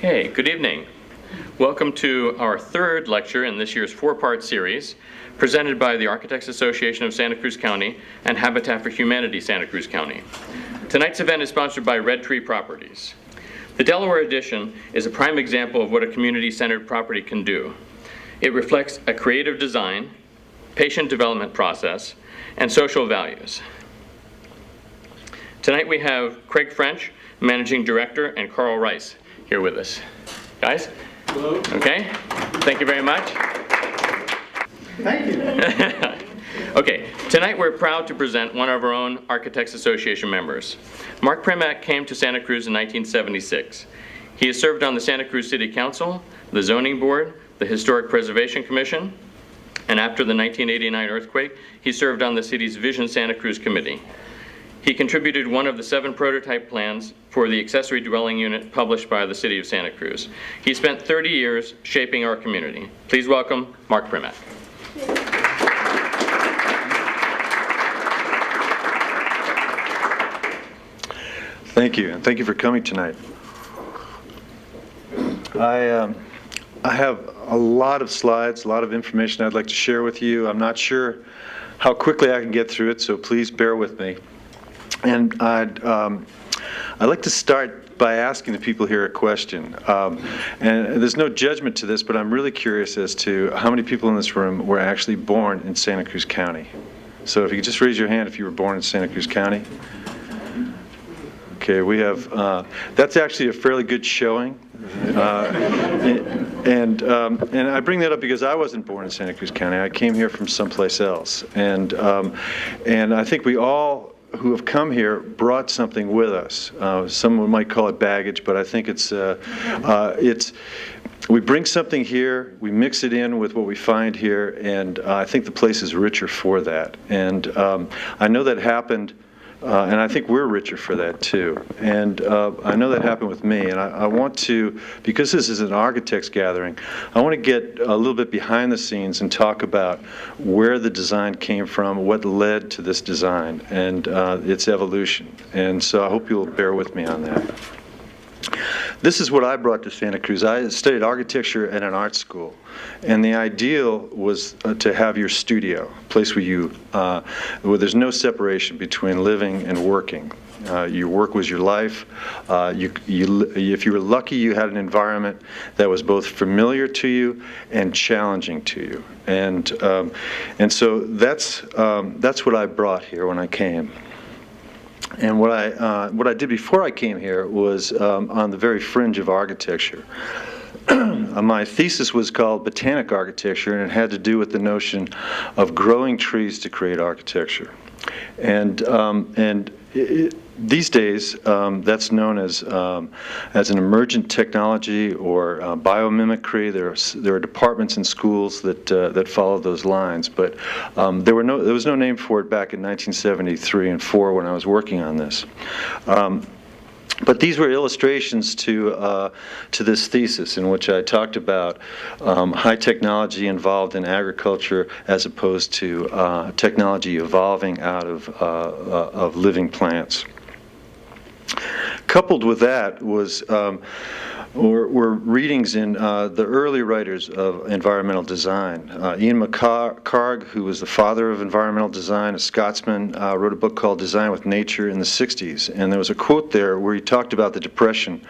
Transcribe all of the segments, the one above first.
Okay, good evening. Welcome to our third lecture in this year's four-part series, presented by the Architects Association of Santa Cruz County and Habitat for Humanity Santa Cruz County. Tonight's event is sponsored by Red Tree Properties. The Delaware Addition is a prime example of what a community-centered property can do. It reflects a creative design, patient development process, and social values. Tonight we have Craig French, Managing Director, and Carl Rice here with us. Guys? Hello. Okay, thank you very much. Thank you. Okay, tonight we're proud to present one of our own Architects Association members. Mark Primack came to Santa Cruz in 1976. He has served on the Santa Cruz City Council, the Zoning Board, the Historic Preservation Commission, and after the 1989 earthquake, he served on the city's Vision Santa Cruz Committee. He contributed one of the 7 prototype plans for the accessory dwelling unit published by the City of Santa Cruz. He spent 30 years shaping our community. Please welcome Mark Primack. Thank you, and thank you for coming tonight. I have a lot of slides, a lot of information I'd like to share with you. I'm not sure how quickly I can get through it, so please bear with me. And I'd like to start by asking the people here a question. And there's no judgment to this, but I'm really curious as to how many people in this room were actually born in Santa Cruz County. So if you could just raise your hand if you were born in Santa Cruz County. Okay, we have, that's actually a fairly good showing. And I bring that up because I wasn't born in Santa Cruz County. I came here from someplace else. And I think we all who have come here brought something with us. Someone might call it baggage, but I think we bring something here, we mix it in with what we find here, and I think the place is richer for that. And I know that happened, and I think we're richer for that too. And I know that happened with me, and I want to, because this is an architects gathering, I want to get a little bit behind the scenes and talk about where the design came from, what led to this design, and its evolution. And so I hope you'll bear with me on that. This is what I brought to Santa Cruz. I studied architecture at an art school, and the ideal was to have your studio, a place where where there's no separation between living and working. Your work was your life. If you were lucky, you had an environment that was both familiar to you and challenging to you. And so that's what I brought here when I came. And what I did before I came here was on the very fringe of architecture. My thesis was called Botanic Architecture, and it had to do with the notion of growing trees to create architecture. These days, that's known as an emergent technology or biomimicry. There are departments in schools that follow those lines, but there was no name for it back in 1973 and 4 when I was working on this. But these were illustrations to this thesis in which I talked about high technology involved in agriculture as opposed to technology evolving out of living plants. Coupled with that were readings in the early writers of environmental design. Ian McCarg, who was the father of environmental design, a Scotsman, wrote a book called Design with Nature in the 60s. And there was a quote there where he talked about the Depression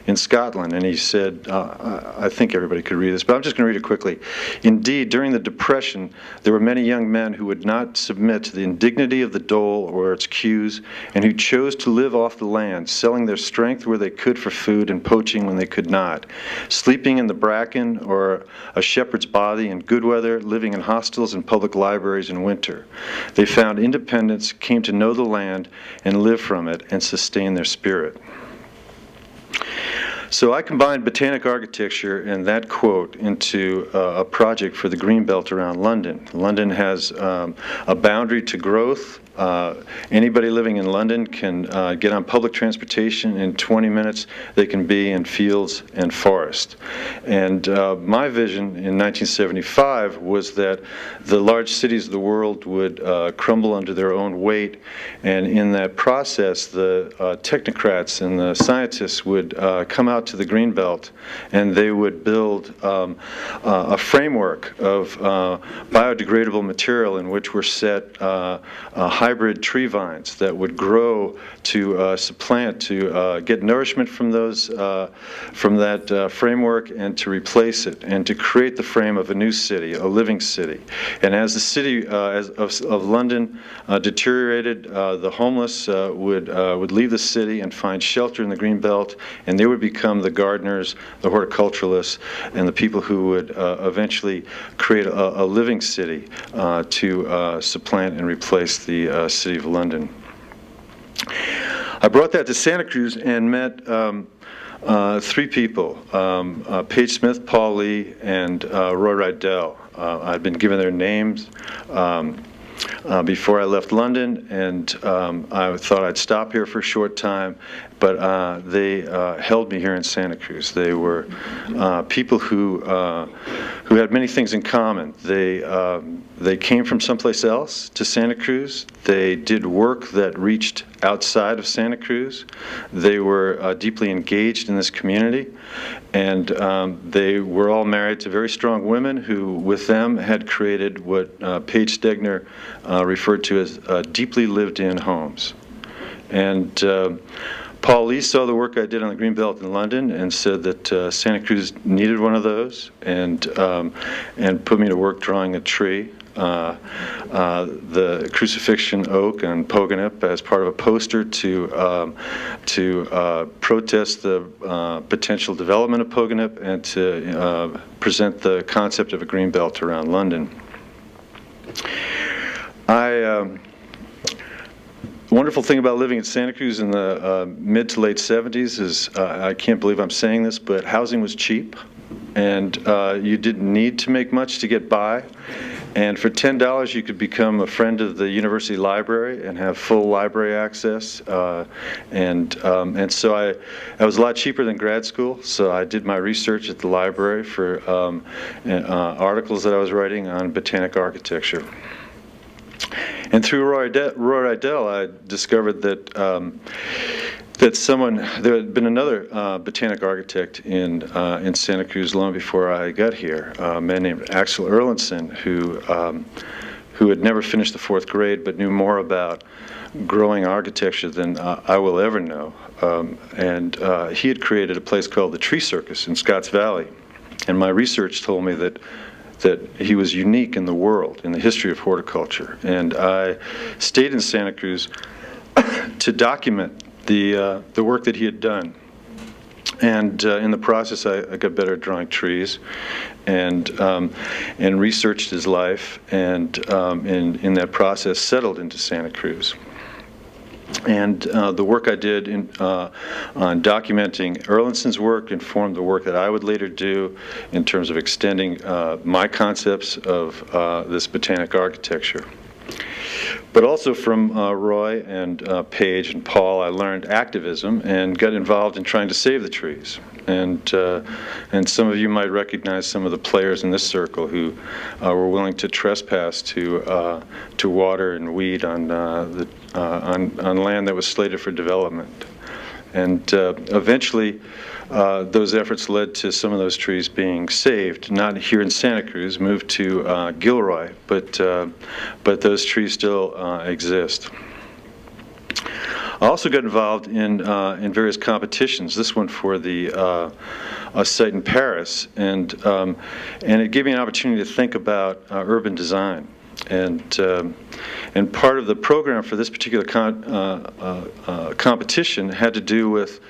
in Scotland. And he said, I think everybody could read this, but I'm just going to read it quickly. Indeed, during the Depression, there were many young men who would not submit to the indignity of the dole or its cues, and who chose to live off the land, selling their strength where they could for food and poaching when they could not, sleeping in the bracken or a shepherd's bothy in good weather, living in hostels and public libraries in winter. They found independence, came to know the land, and live from it, and sustain their spirit. So I combined botanic architecture and that quote into a project for the Greenbelt around London. London has a boundary to growth. Anybody living in London can get on public transportation. In 20 minutes, they can be in fields and forest. And my vision in 1975 was that the large cities of the world would crumble under their own weight, and in that process, the technocrats and the scientists would come out out to the Greenbelt, and they would build a framework of biodegradable material in which were set hybrid tree vines that would grow to supplant, to get nourishment from those, from that framework, and to replace it, and to create the frame of a new city, a living city. And as the city of London deteriorated, the homeless would leave the city and find shelter in the Greenbelt, and they would become the gardeners, the horticulturalists, and the people who would eventually create a living city to supplant and replace the city of London. I brought that to Santa Cruz and met three people, Paige Smith, Paul Lee, and Roy Rydell. I'd been given their names before I left London, and I thought I'd stop here for a short time, but they held me here in Santa Cruz. They were people who had many things in common. They came from someplace else to Santa Cruz. They did work that reached outside of Santa Cruz. They were deeply engaged in this community, and they were all married to very strong women who, with them, had created what Paige Stegner referred to as deeply lived-in homes. And Paul Lee saw the work I did on the Greenbelt in London and said that Santa Cruz needed one of those, and put me to work drawing a tree, the crucifixion oak on Poganip, as part of a poster to protest the potential development of Poganip and to present the concept of a Greenbelt around London. Wonderful thing about living in Santa Cruz in the mid to late 70s is, I can't believe I'm saying this, but housing was cheap, and you didn't need to make much to get by. And for $10, you could become a friend of the university library and have full library access. And so I was a lot cheaper than grad school, so I did my research at the library for articles that I was writing on botanic architecture. And through Roy Rydell, I discovered that there had been another botanic architect in Santa Cruz long before I got here, a man named Axel Erlandson, who had never finished the 4th grade but knew more about growing architecture than I will ever know. And he had created a place called the Tree Circus in Scotts Valley. And my research told me that he was unique in the world, in the history of horticulture. And I stayed in Santa Cruz to document the work that he had done. And in the process, I got better at drawing trees, and researched his life, and in that process settled into Santa Cruz. And the work I did on documenting Erlandson's work informed the work that I would later do in terms of extending my concepts of this botanic architecture. But also from Roy and Paige and Paul, I learned activism and got involved in trying to save the trees. And some of you might recognize some of the players in this circle who were willing to trespass to water and weed on land that was slated for development. And eventually, those efforts led to some of those trees being saved, not here in Santa Cruz, moved to Gilroy, but those trees still exist. I also got involved in various competitions. This one for the a site in Paris, and it gave me an opportunity to think about urban design. And part of the program for this particular competition had to do with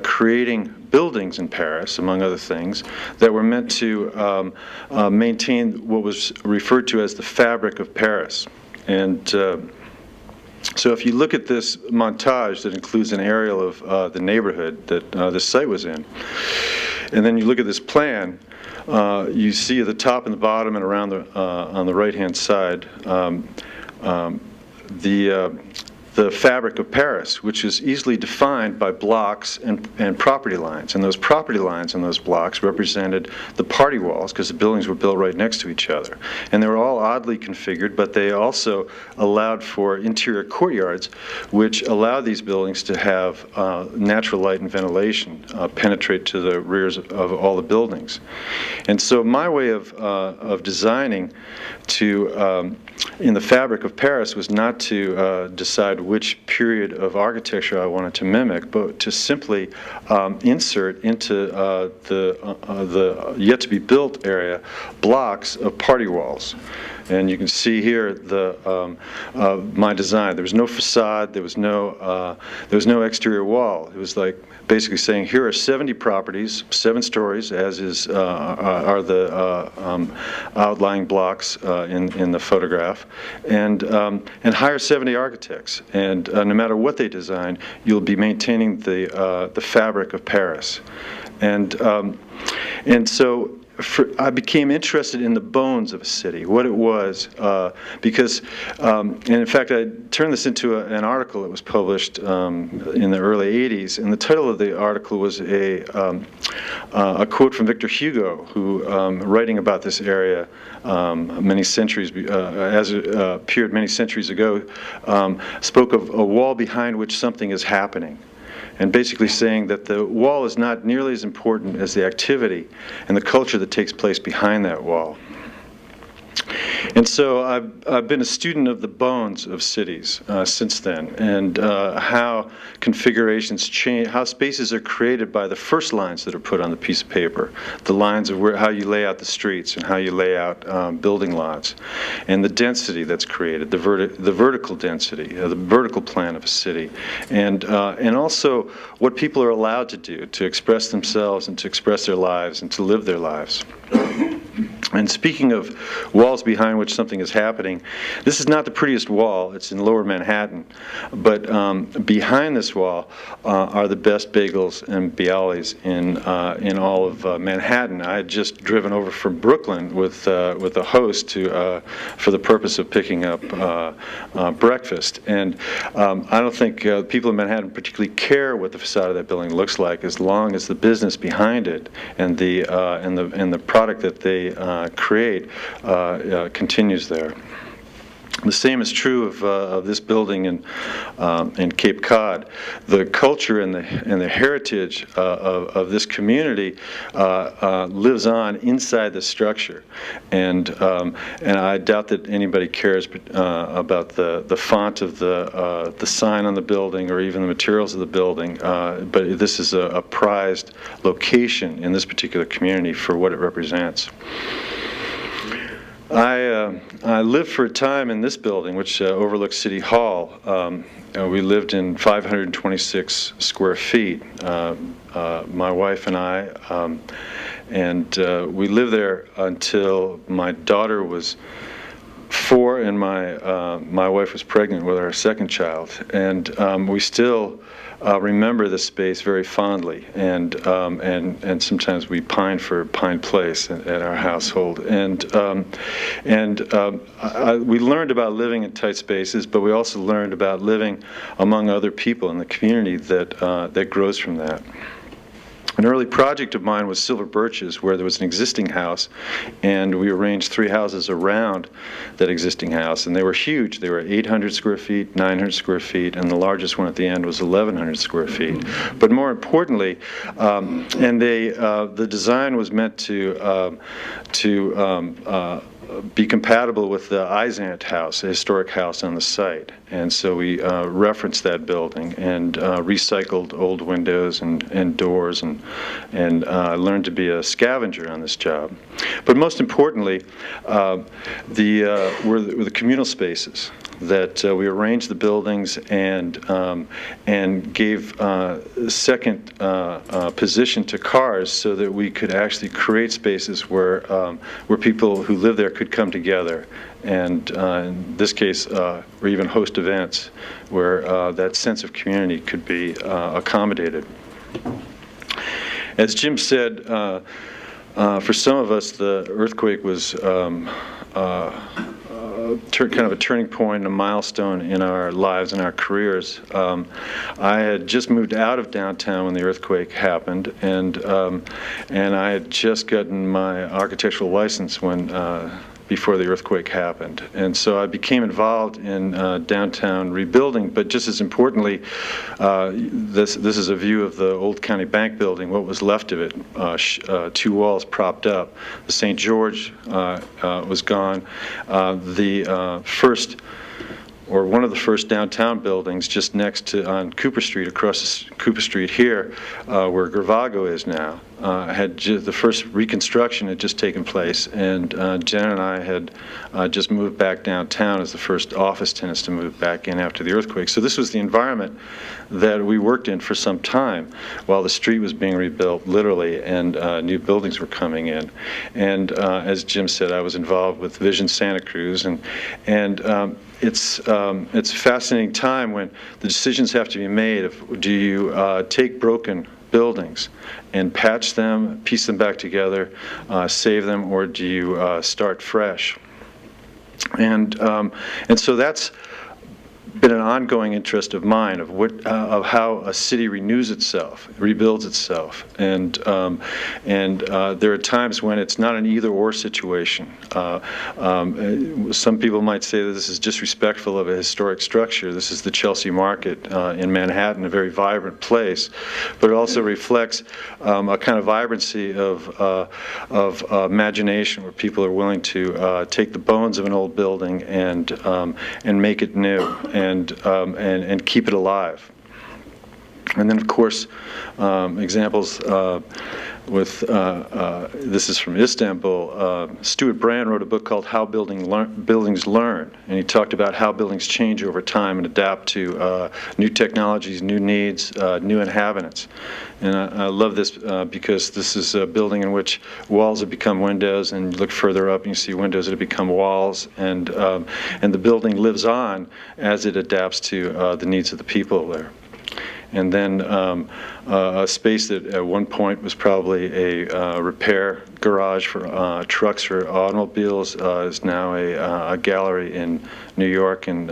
creating buildings in Paris, among other things, that were meant to maintain what was referred to as the fabric of Paris. And so if you look at this montage that includes an aerial of the neighborhood that this site was in, and then you look at this plan, you see at the top and the bottom and around on the right-hand side the fabric of Paris, which is easily defined by blocks and property lines. And those property lines and those blocks represented the party walls, because the buildings were built right next to each other. And they were all oddly configured, but they also allowed for interior courtyards, which allowed these buildings to have natural light and ventilation penetrate to the rears of all the buildings. And so my way of designing in the fabric of Paris was not to decide which period of architecture I wanted to mimic, but to simply insert into the yet-to-be-built area blocks of party walls. And you can see here my design. There was no facade. There was no exterior wall. It was like basically saying, here are 70 properties, 7 stories, as are the outlying blocks in the photograph, and hire 70 architects. And no matter what they design, you'll be maintaining the fabric of Paris. And so I became interested in the bones of a city, what it was, because, and in fact, I turned this into an article that was published in the early 80s, and the title of the article was a quote from Victor Hugo, who, writing about this area many centuries, as it appeared many centuries ago, spoke of a wall behind which something is happening. And basically saying that the wall is not nearly as important as the activity and the culture that takes place behind that wall. And so I've been a student of the bones of cities since then, and how configurations change, how spaces are created by the first lines that are put on the piece of paper, the lines of how you lay out the streets and how you lay out building lots, and the density that's created, the vertical density, the vertical plan of a city, and also what people are allowed to do to express themselves and to express their lives and to live their lives. And speaking of walls behind which something is happening, this is not the prettiest wall. It's in Lower Manhattan. But behind this wall are the best bagels and bialys in all of Manhattan. I had just driven over from Brooklyn with a host for the purpose of picking up breakfast. And I don't think people in Manhattan particularly care what the facade of that building looks like, as long as the business behind it and the product that they create continues there. The same is true of this building in Cape Cod. The culture and the heritage of this community lives on inside the structure, and I doubt that anybody cares about the font of the sign on the building or even the materials of the building. But this is a prized location in this particular community for what it represents. I lived for a time in this building, which overlooks City Hall. We lived in 526 square feet, my wife and I, and we lived there until my daughter was 4 and my wife was pregnant with our second child. And we still remember this space very fondly, and sometimes we pine for Pine Place at our household. We learned about living in tight spaces, but we also learned about living among other people in the community that grows from that. An early project of mine was Silver Birches, where there was an existing house, and we arranged 3 houses around that existing house, and they were huge. They were 800 square feet, 900 square feet, and the largest one at the end was 1,100 square feet. But more importantly, the design was meant to be compatible with the Eisant house, a historic house on the site. And so we referenced that building and recycled old windows and doors, and learned to be a scavenger on this job. But most importantly, were the communal spaces that we arranged the buildings and gave second position to cars, so that we could actually create spaces where people who live there could come together, and in this case, or even host events where that sense of community could be accommodated. As Jim said, for some of us, the earthquake was kind of a turning point and a milestone in our lives and our careers. I had just moved out of downtown when the earthquake happened, and I had just gotten my architectural license when before the earthquake happened. And so I became involved in downtown rebuilding, but just as importantly, this is a view of the old county bank building, what was left of it, 2 walls propped up. The St. George was gone. One of the first downtown buildings just next to, on Cooper Street, across Cooper Street here, where Gravago is now, the first reconstruction had just taken place, and Jen and I had just moved back downtown as the first office tenants to move back in after the earthquake. So this was the environment that we worked in for some time while the street was being rebuilt, literally, and new buildings were coming in. And as Jim said, I was involved with Vision Santa Cruz, and it's a fascinating time when the decisions have to be made of, do you take broken buildings and patch them, piece them back together, save them, or do you start fresh? And so that's been an ongoing interest of mine, of how a city renews itself, rebuilds itself, and there are times when it's not an either-or situation. Some people might say that this is disrespectful of a historic structure. This is the Chelsea Market in Manhattan, a very vibrant place, but it also reflects a kind of vibrancy of imagination, where people are willing to take the bones of an old building and make it new, and keep it alive. And then, of course, examples this is from Istanbul. Stuart Brand wrote a book called How Buildings Learn, and he talked about how buildings change over time and adapt to new technologies, new needs, new inhabitants. And I love this because this is a building in which walls have become windows, and you look further up and you see windows that have become walls, and the building lives on as it adapts to the needs of the people there. And then a space that at one point was probably a repair garage for trucks or automobiles is now a gallery in New York and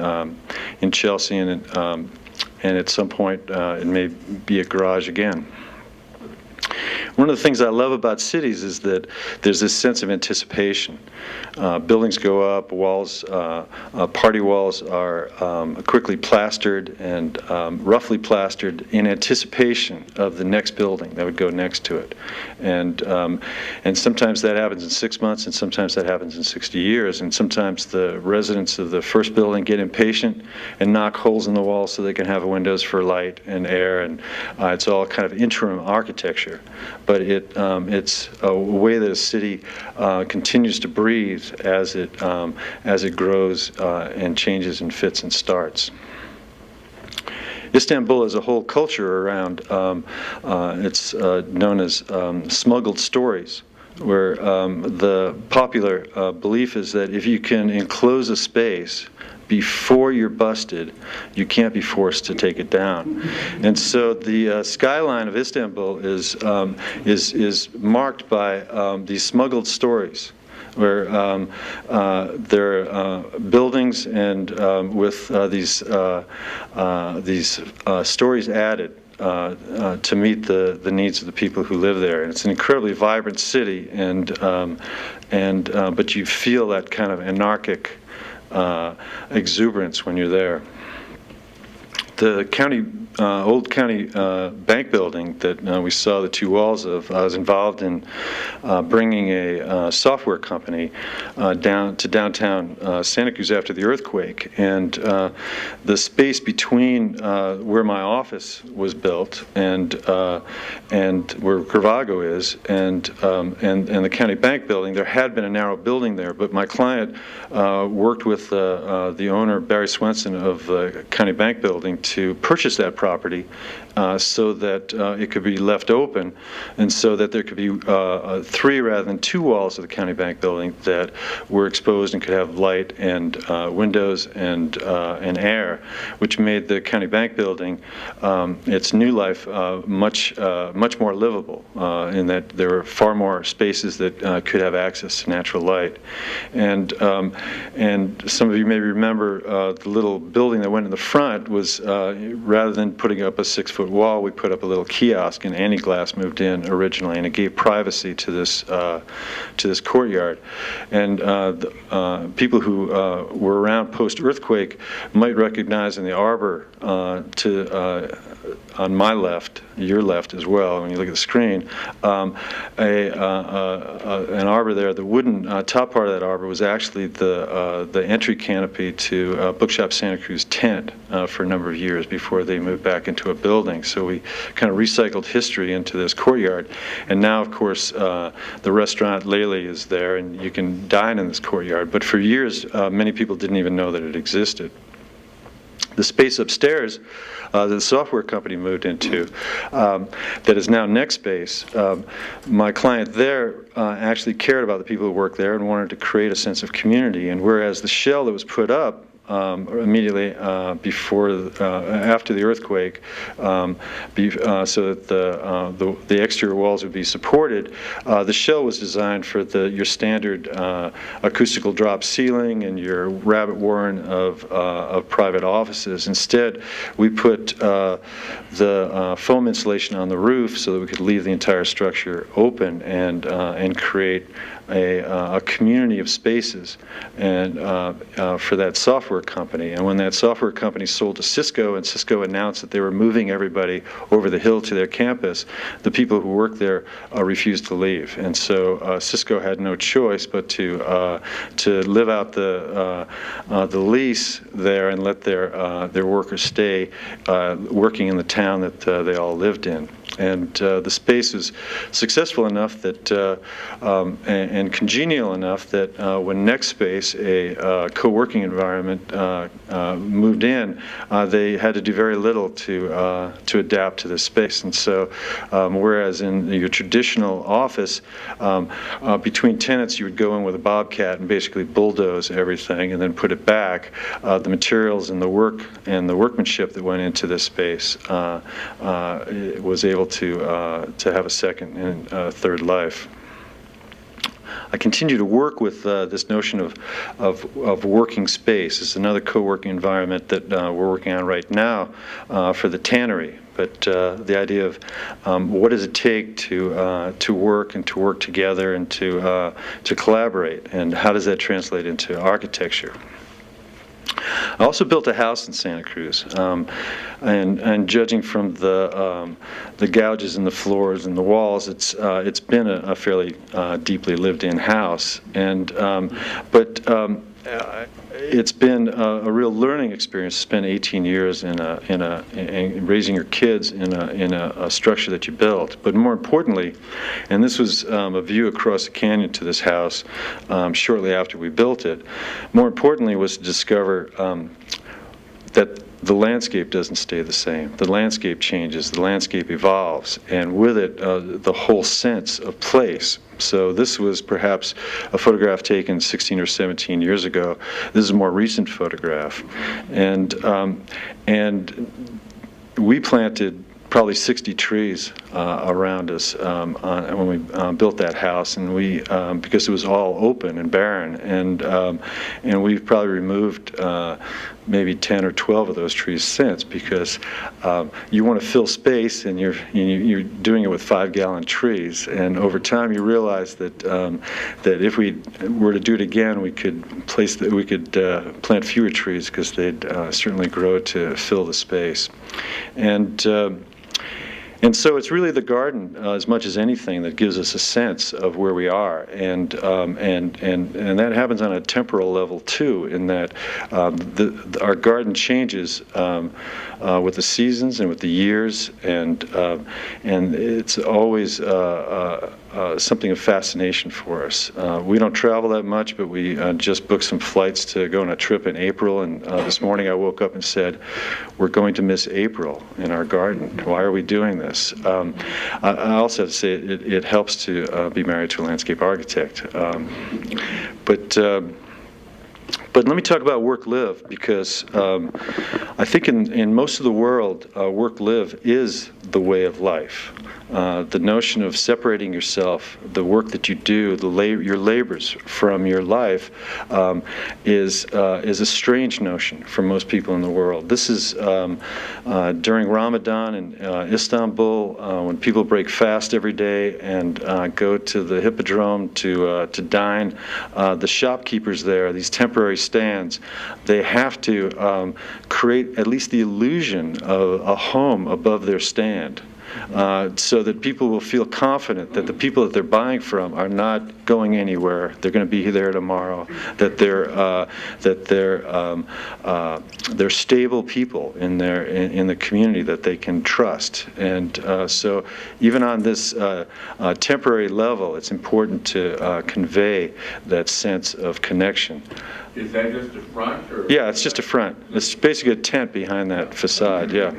in Chelsea, and at some point it may be a garage again. One of the things I love about cities is that there's this sense of anticipation. Buildings go up, walls, party walls are quickly plastered and roughly plastered in anticipation of the next building that would go next to it. And sometimes that happens in 6 months, and sometimes that happens in 60 years. And sometimes the residents of the first building get impatient and knock holes in the wall so they can have windows for light and air, and it's all kind of interim architecture. But it's a way that a city continues to breathe as it grows and changes and fits and starts. Istanbul is a whole culture around, it's known as smuggled stories, where the popular belief is that if you can enclose a space before you're busted, you can't be forced to take it down. And so the skyline of Istanbul is marked by these smuggled stories, where there are buildings and with these stories added to meet the needs of the people who live there. And it's an incredibly vibrant city, but you feel that kind of anarchic exuberance when you're there. The old county bank building that we saw the 2 walls of, I was involved in bringing a software company down to downtown Santa Cruz after the earthquake, and the space between where my office was built and where Gravago is and the county bank building, there had been a narrow building there, but my client worked with the owner, Barry Swenson, of the county bank building to purchase that property so that it could be left open, and so that there could be 3 rather than 2 walls of the county bank building that were exposed and could have light and windows and air, which made the county bank building, its new life, much more livable, in that there were far more spaces that could have access to natural light. And some of you may remember the little building that went in the front was, rather than putting up a 6-foot wall, we put up a little kiosk, and anti-glass moved in originally, and it gave privacy to this courtyard. And people who were around post-earthquake might recognize in the arbor on my left, your left as well, when you look at the screen, an arbor there. The wooden top part of that arbor was actually the entry canopy to Bookshop Santa Cruz tent for a number of years before they moved back into a building. So we kind of recycled history into this courtyard. And now, of course, the restaurant Lele is there, and you can dine in this courtyard. But for years, many people didn't even know that it existed. The space upstairs the software company moved into, that is now Next Space, my client there actually cared about the people who worked there and wanted to create a sense of community. And whereas the shell that was put up immediately after the earthquake, so that the exterior walls would be supported, the shell was designed for your standard acoustical drop ceiling and your rabbit warren of private offices. Instead, we put the foam insulation on the roof so that we could leave the entire structure open and create a community of spaces and for that software company. And when that software company sold to Cisco, and Cisco announced that they were moving everybody over the hill to their campus, the people who worked there refused to leave. And so Cisco had no choice but to live out the lease there and let their workers stay working in the town that they all lived in. And the space was successful enough that and congenial enough that when Next Space, a co-working environment, moved in, they had to do very little to adapt to this space. And so, whereas in your traditional office, between tenants, you would go in with a bobcat and basically bulldoze everything and then put it back. The materials and the work and the workmanship that went into this space was able to have a second and third life. I continue to work with this notion of working space. It's another co-working environment that we're working on right now for the tannery. But the idea of what does it take to work and to work together and to collaborate, and how does that translate into architecture? I also built a house in Santa Cruz, and judging from the gouges in the floors and the walls, it's been a fairly deeply lived-in house, and it's been a real learning experience to spend 18 years in raising your kids in a structure that you built. But more importantly, and this was a view across the canyon to this house shortly after we built it, more importantly was to discover that the landscape doesn't stay the same. The landscape changes, the landscape evolves, and with it, the whole sense of place. So this was perhaps a photograph taken 16 or 17 years ago. This is a more recent photograph. And we planted probably 60 trees around us when we built that house, and we because it was all open and barren, and we've probably removed maybe 10 or 12 of those trees since, because you want to fill space, and you're doing it with 5-gallon trees, and over time you realize that that if we were to do it again, we could plant fewer trees, because they'd certainly grow to fill the space. And so it's really the garden, as much as anything, that gives us a sense of where we are, and that happens on a temporal level too, in that our garden changes with the seasons and with the years, and it's always something of fascination for us. We don't travel that much, but we just booked some flights to go on a trip in April, and this morning I woke up and said, we're going to miss April in our garden. Why are we doing this? I also have to say it helps to be married to a landscape architect. But let me talk about work-live, because I think in most of the world, work-live is the way of life. The notion of separating yourself, the work that you do, your labors from your life, is a strange notion for most people in the world. This is during Ramadan in Istanbul, when people break fast every day and go to the hippodrome to dine. The shopkeepers there, these temporary stands, they have to create at least the illusion of a home above their stand. So that people will feel confident that the people that they're buying from are not going anywhere. They're going to be there tomorrow. That they're stable people in the community that they can trust. And so even on this temporary level, it's important to convey that sense of connection. Is that just a front? Or yeah, it's just a front. It's basically a tent behind that facade. Yeah.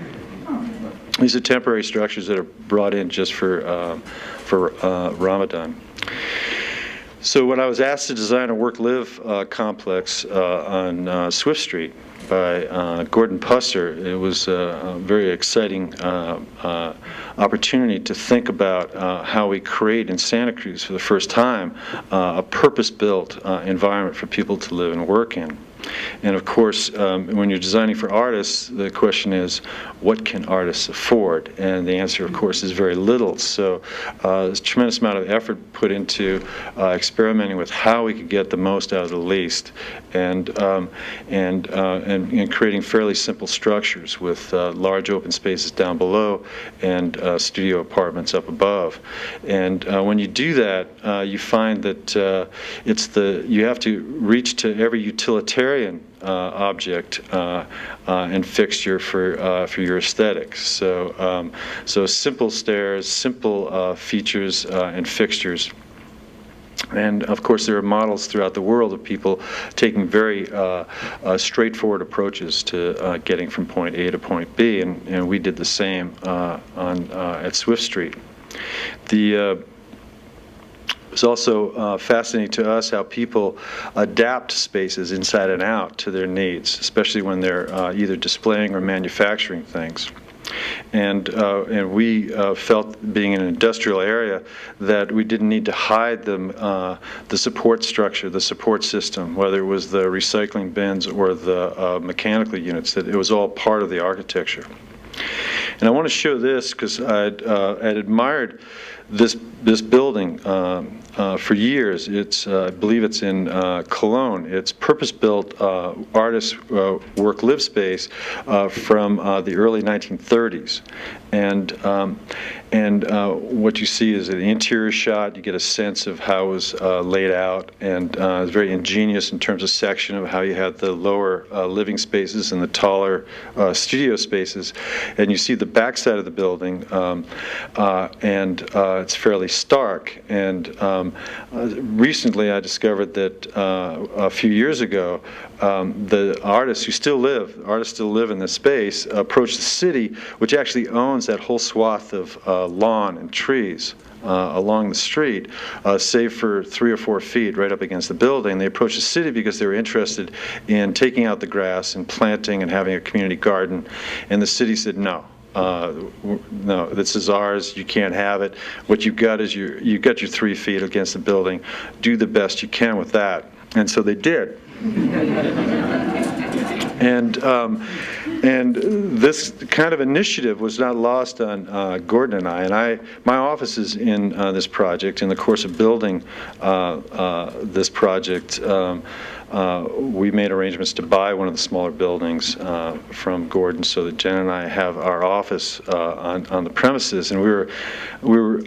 These are temporary structures that are brought in just for Ramadan. So when I was asked to design a work-live complex on Swift Street by Gordon Pusser, it was a very exciting opportunity to think about how we create in Santa Cruz for the first time a purpose-built environment for people to live and work in. And of course, when you're designing for artists, the question is, what can artists afford? And the answer, of course, is very little. So there's a tremendous amount of effort put into experimenting with how we could get the most out of the least, and creating fairly simple structures with large open spaces down below and studio apartments up above. And when you do that, you find that you have to reach to every utilitarian object and fixture for your aesthetics. So simple stairs, simple features and fixtures. And of course, there are models throughout the world of people taking very straightforward approaches to getting from point A to point B, and we did the same at Swift Street. It's also fascinating to us how people adapt spaces inside and out to their needs, especially when they're either displaying or manufacturing things. And we felt, being in an industrial area, that we didn't need to hide the support structure, the support system, whether it was the recycling bins or the mechanical units, that it was all part of the architecture. And I want to show this because I'd admired this building for years. I believe it's in Cologne. It's purpose-built artist work-live space from the early 1930s. And what you see is an interior shot. You get a sense of how it was laid out, and it's very ingenious in terms of section of how you had the lower living spaces and the taller studio spaces. And you see the backside of the building, and it's fairly stark. And recently I discovered that a few years ago, the artists still live in this space, approached the city, which actually owns that whole swath of lawn and trees along the street, save for 3 or 4 feet right up against the building. They approached the city because they were interested in taking out the grass and planting and having a community garden, and the city said no. No, this is ours. You can't have it. What you've got is you've got your 3 feet against the building. Do the best you can with that. And so they did. And this kind of initiative was not lost on Gordon and I. My office is in this project. In the course of building this project, we made arrangements to buy one of the smaller buildings from Gordon so that Jen and I have our office on the premises, and we were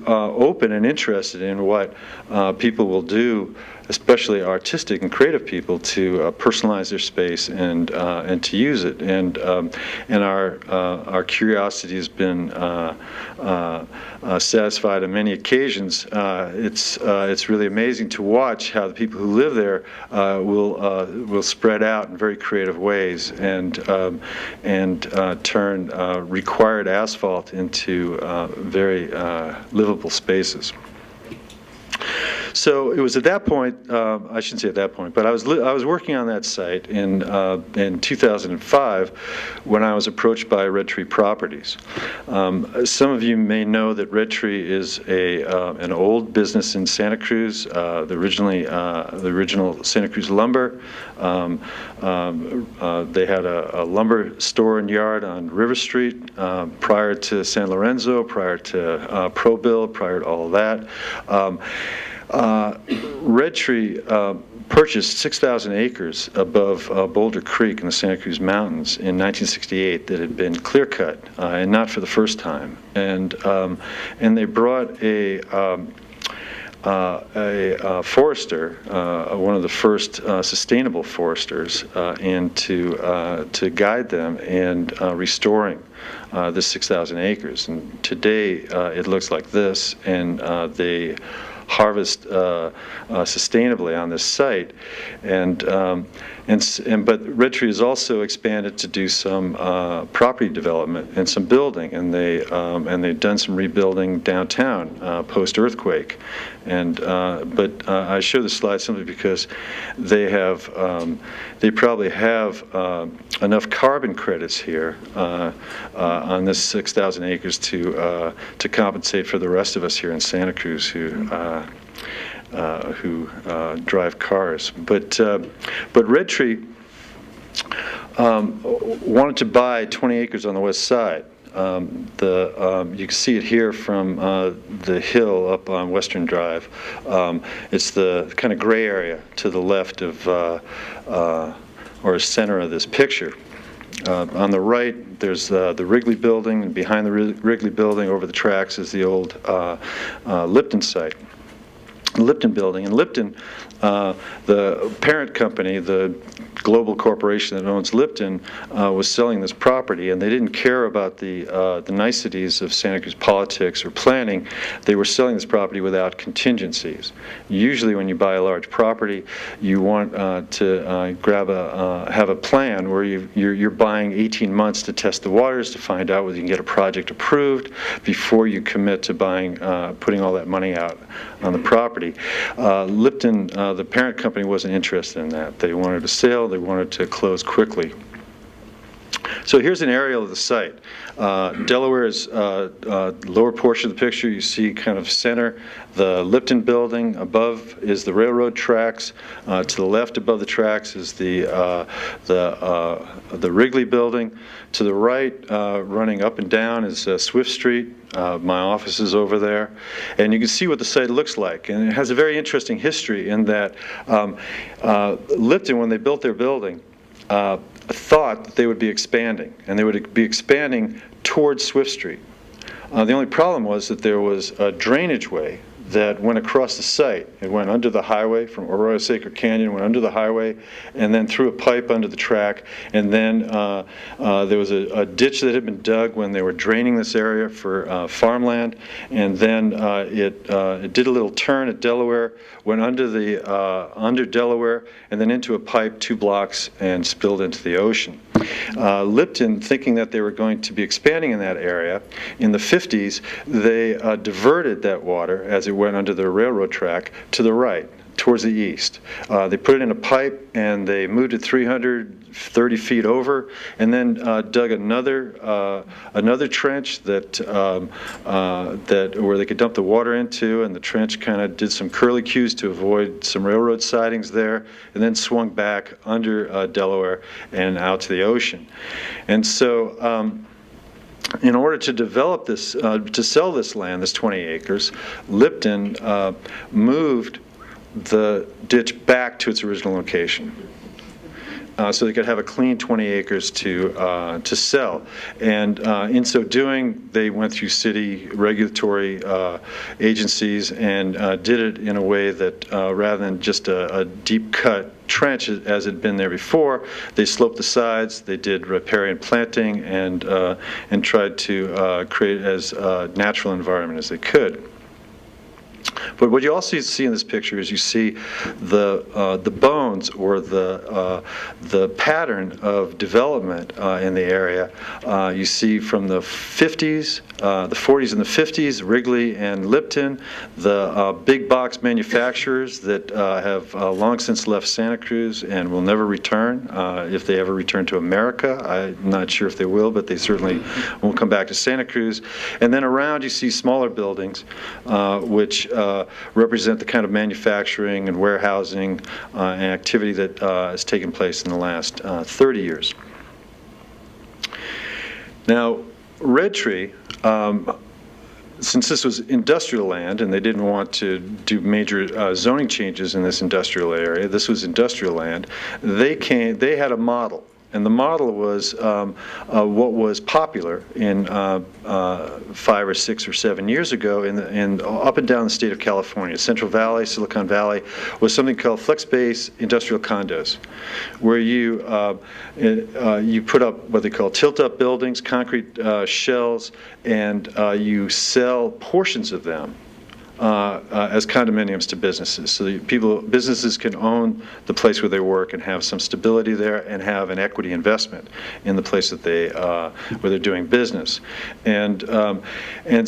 open and interested in what people will do, especially artistic and creative people, to personalize their space and to use it. And our curiosity has been satisfied on many occasions. It's really amazing to watch how the people who live there will spread out in very creative ways and turn required asphalt into very livable spaces. So it was at that point, I shouldn't say at that point, but I was working on that site in 2005 when I was approached by Red Tree Properties. Some of you may know that Red Tree is an old business in Santa Cruz, the original Santa Cruz Lumber. They had a lumber store and yard on River Street prior to San Lorenzo, prior to ProBuild, prior to all of that. Red Tree purchased 6,000 acres above Boulder Creek in the Santa Cruz Mountains in 1968 that had been clear-cut, and not for the first time. And they brought a forester, one of the first sustainable foresters, in to guide them in restoring this 6,000 acres. And today it looks like this, and they harvest sustainably on this site, but Red Tree has also expanded to do some property development and some building, and they've done some rebuilding downtown post earthquake. But I show this slide simply because they probably have enough carbon credits here on this 6,000 acres to compensate for the rest of us here in Santa Cruz who drive cars. But Red Tree wanted to buy 20 acres on the west side. You can see it here from the hill up on Western Drive. It's the kind of gray area to the left of, or center of this picture. On the right, there's the Wrigley Building, and behind the Wrigley Building, over the tracks, is the old Lipton site. Lipton Building. And Lipton, the parent company, the global corporation that owns Lipton, was selling this property, and they didn't care about the niceties of Santa Cruz politics or planning. They were selling this property without contingencies. Usually when you buy a large property, you want to have a plan where you're buying 18 months to test the waters, to find out whether you can get a project approved before you commit to putting all that money out on the property. Lipton, the parent company, wasn't interested in that. They wanted to sell. They wanted to close quickly. So here's an aerial of the site. Delaware's lower portion of the picture, you see kind of center, the Lipton Building. Above is the railroad tracks. To the left above the tracks is the Wrigley Building. To the right, running up and down, is Swift Street. My office is over there. And you can see what the site looks like. And it has a very interesting history in that Lipton, when they built their building, thought that they would be expanding, and they would be expanding towards Swift Street. The only problem was that there was a drainage way that went across the site. It went under the highway from Arroyo Seco Canyon, went under the highway, and then through a pipe under the track. And then there was a ditch that had been dug when they were draining this area for farmland. And then it did a little turn at Delaware, went under Delaware, and then into a pipe 2 blocks and spilled into the ocean. Lipton, thinking that they were going to be expanding in that area, in the 50s, they diverted that water as it went under the railroad track to the right, towards the east. They put it in a pipe, and they moved it 330 feet over, and then dug another trench that where they could dump the water into, and the trench kind of did some curlicues to avoid some railroad sidings there, and then swung back under Delaware and out to the ocean. And so in order to develop this, to sell this land, this 20 acres, Lipton moved the ditch back to its original location. So they could have a clean 20 acres to sell. And in so doing, they went through city regulatory agencies and did it in a way that rather than just a deep cut trench as had been there before, they sloped the sides, they did riparian planting, and tried to create as natural environment as they could. But what you also see in this picture is you see the bones or the pattern of development in the area. You see from the 50s, the 40s and the 50s, Wrigley and Lipton, the big box manufacturers that have long since left Santa Cruz and will never return, if they ever return to America. I'm not sure if they will, but they certainly won't come back to Santa Cruz. And then around you see smaller buildings, which represent the kind of manufacturing and warehousing and activity that has taken place in the last 30 years. Now, Red Tree, since this was industrial land and they didn't want to do major zoning changes in this industrial area, this was industrial land, they had a model. And the model was what was popular in 5 or 6 or 7 years ago in up and down the state of California. Central Valley, Silicon Valley, was something called flex-base industrial condos, where you put up what they call tilt-up buildings, concrete shells, and you sell portions of them as condominiums to businesses, so that businesses can own the place where they work and have some stability there and have an equity investment in the place that where they're doing business. And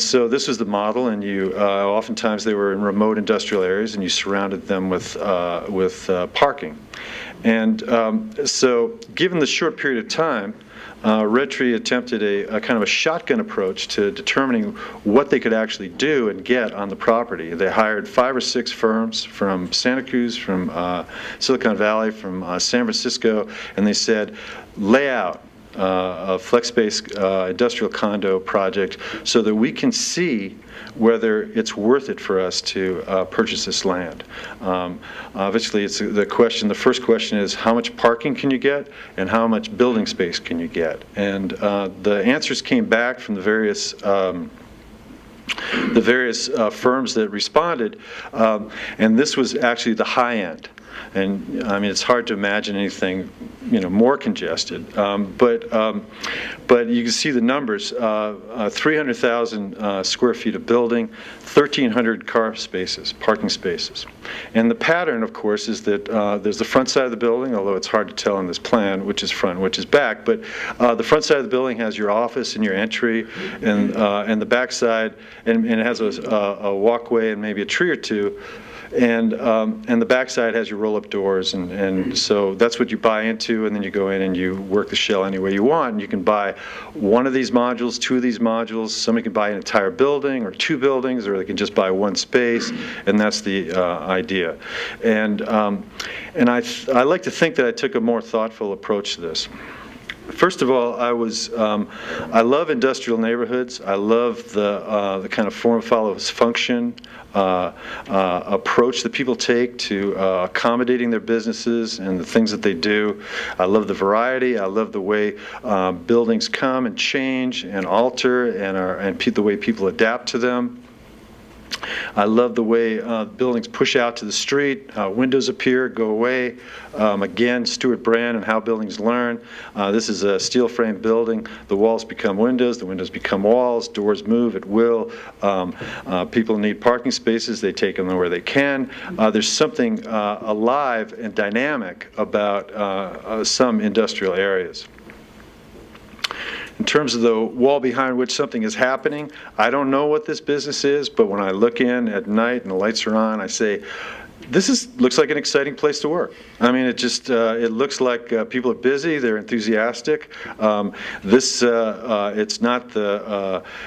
so this was the model, and you oftentimes they were in remote industrial areas, and you surrounded them with parking. And so given the short period of time, Red Tree attempted a kind of a shotgun approach to determining what they could actually do and get on the property. They hired 5 or 6 firms from Santa Cruz, from Silicon Valley, from San Francisco, and they said, lay out a flex-based industrial condo project so that we can see whether it's worth it for us to purchase this land. Obviously, it's the first question is how much parking can you get and how much building space can you get? And the answers came back from the various firms that responded, and this was actually the high end. And I mean, it's hard to imagine anything, more congested. But you can see the numbers: 300,000 square feet of building, 1,300 parking spaces. And the pattern, of course, is that there's the front side of the building, although it's hard to tell on this plan which is front, which is back. But the front side of the building has your office and your entry, and the back side, and it has a walkway and maybe a tree or two. And the backside has your roll-up doors, and so that's what you buy into, and then you go in and you work the shell any way you want. And you can buy one of these modules, 2 of these modules. Somebody can buy an entire building or 2 buildings, or they can just buy 1 space, and that's the idea. And I like to think that I took a more thoughtful approach to this. First of all, I love industrial neighborhoods. I love the kind of form follows function approach that people take to accommodating their businesses and the things that they do. I love the variety. I love the way buildings come and change and alter, and the way people adapt to them. I love the way buildings push out to the street, windows appear, go away. Again, Stuart Brand and How Buildings Learn. This is a steel frame building. The walls become windows, the windows become walls, doors move at will. People need parking spaces, they take them where they can. There's something alive and dynamic about some industrial areas. In terms of the wall behind which something is happening, I don't know what this business is, but when I look in at night and the lights are on, I say, looks like an exciting place to work. I mean, it looks like people are busy, they're enthusiastic. It's not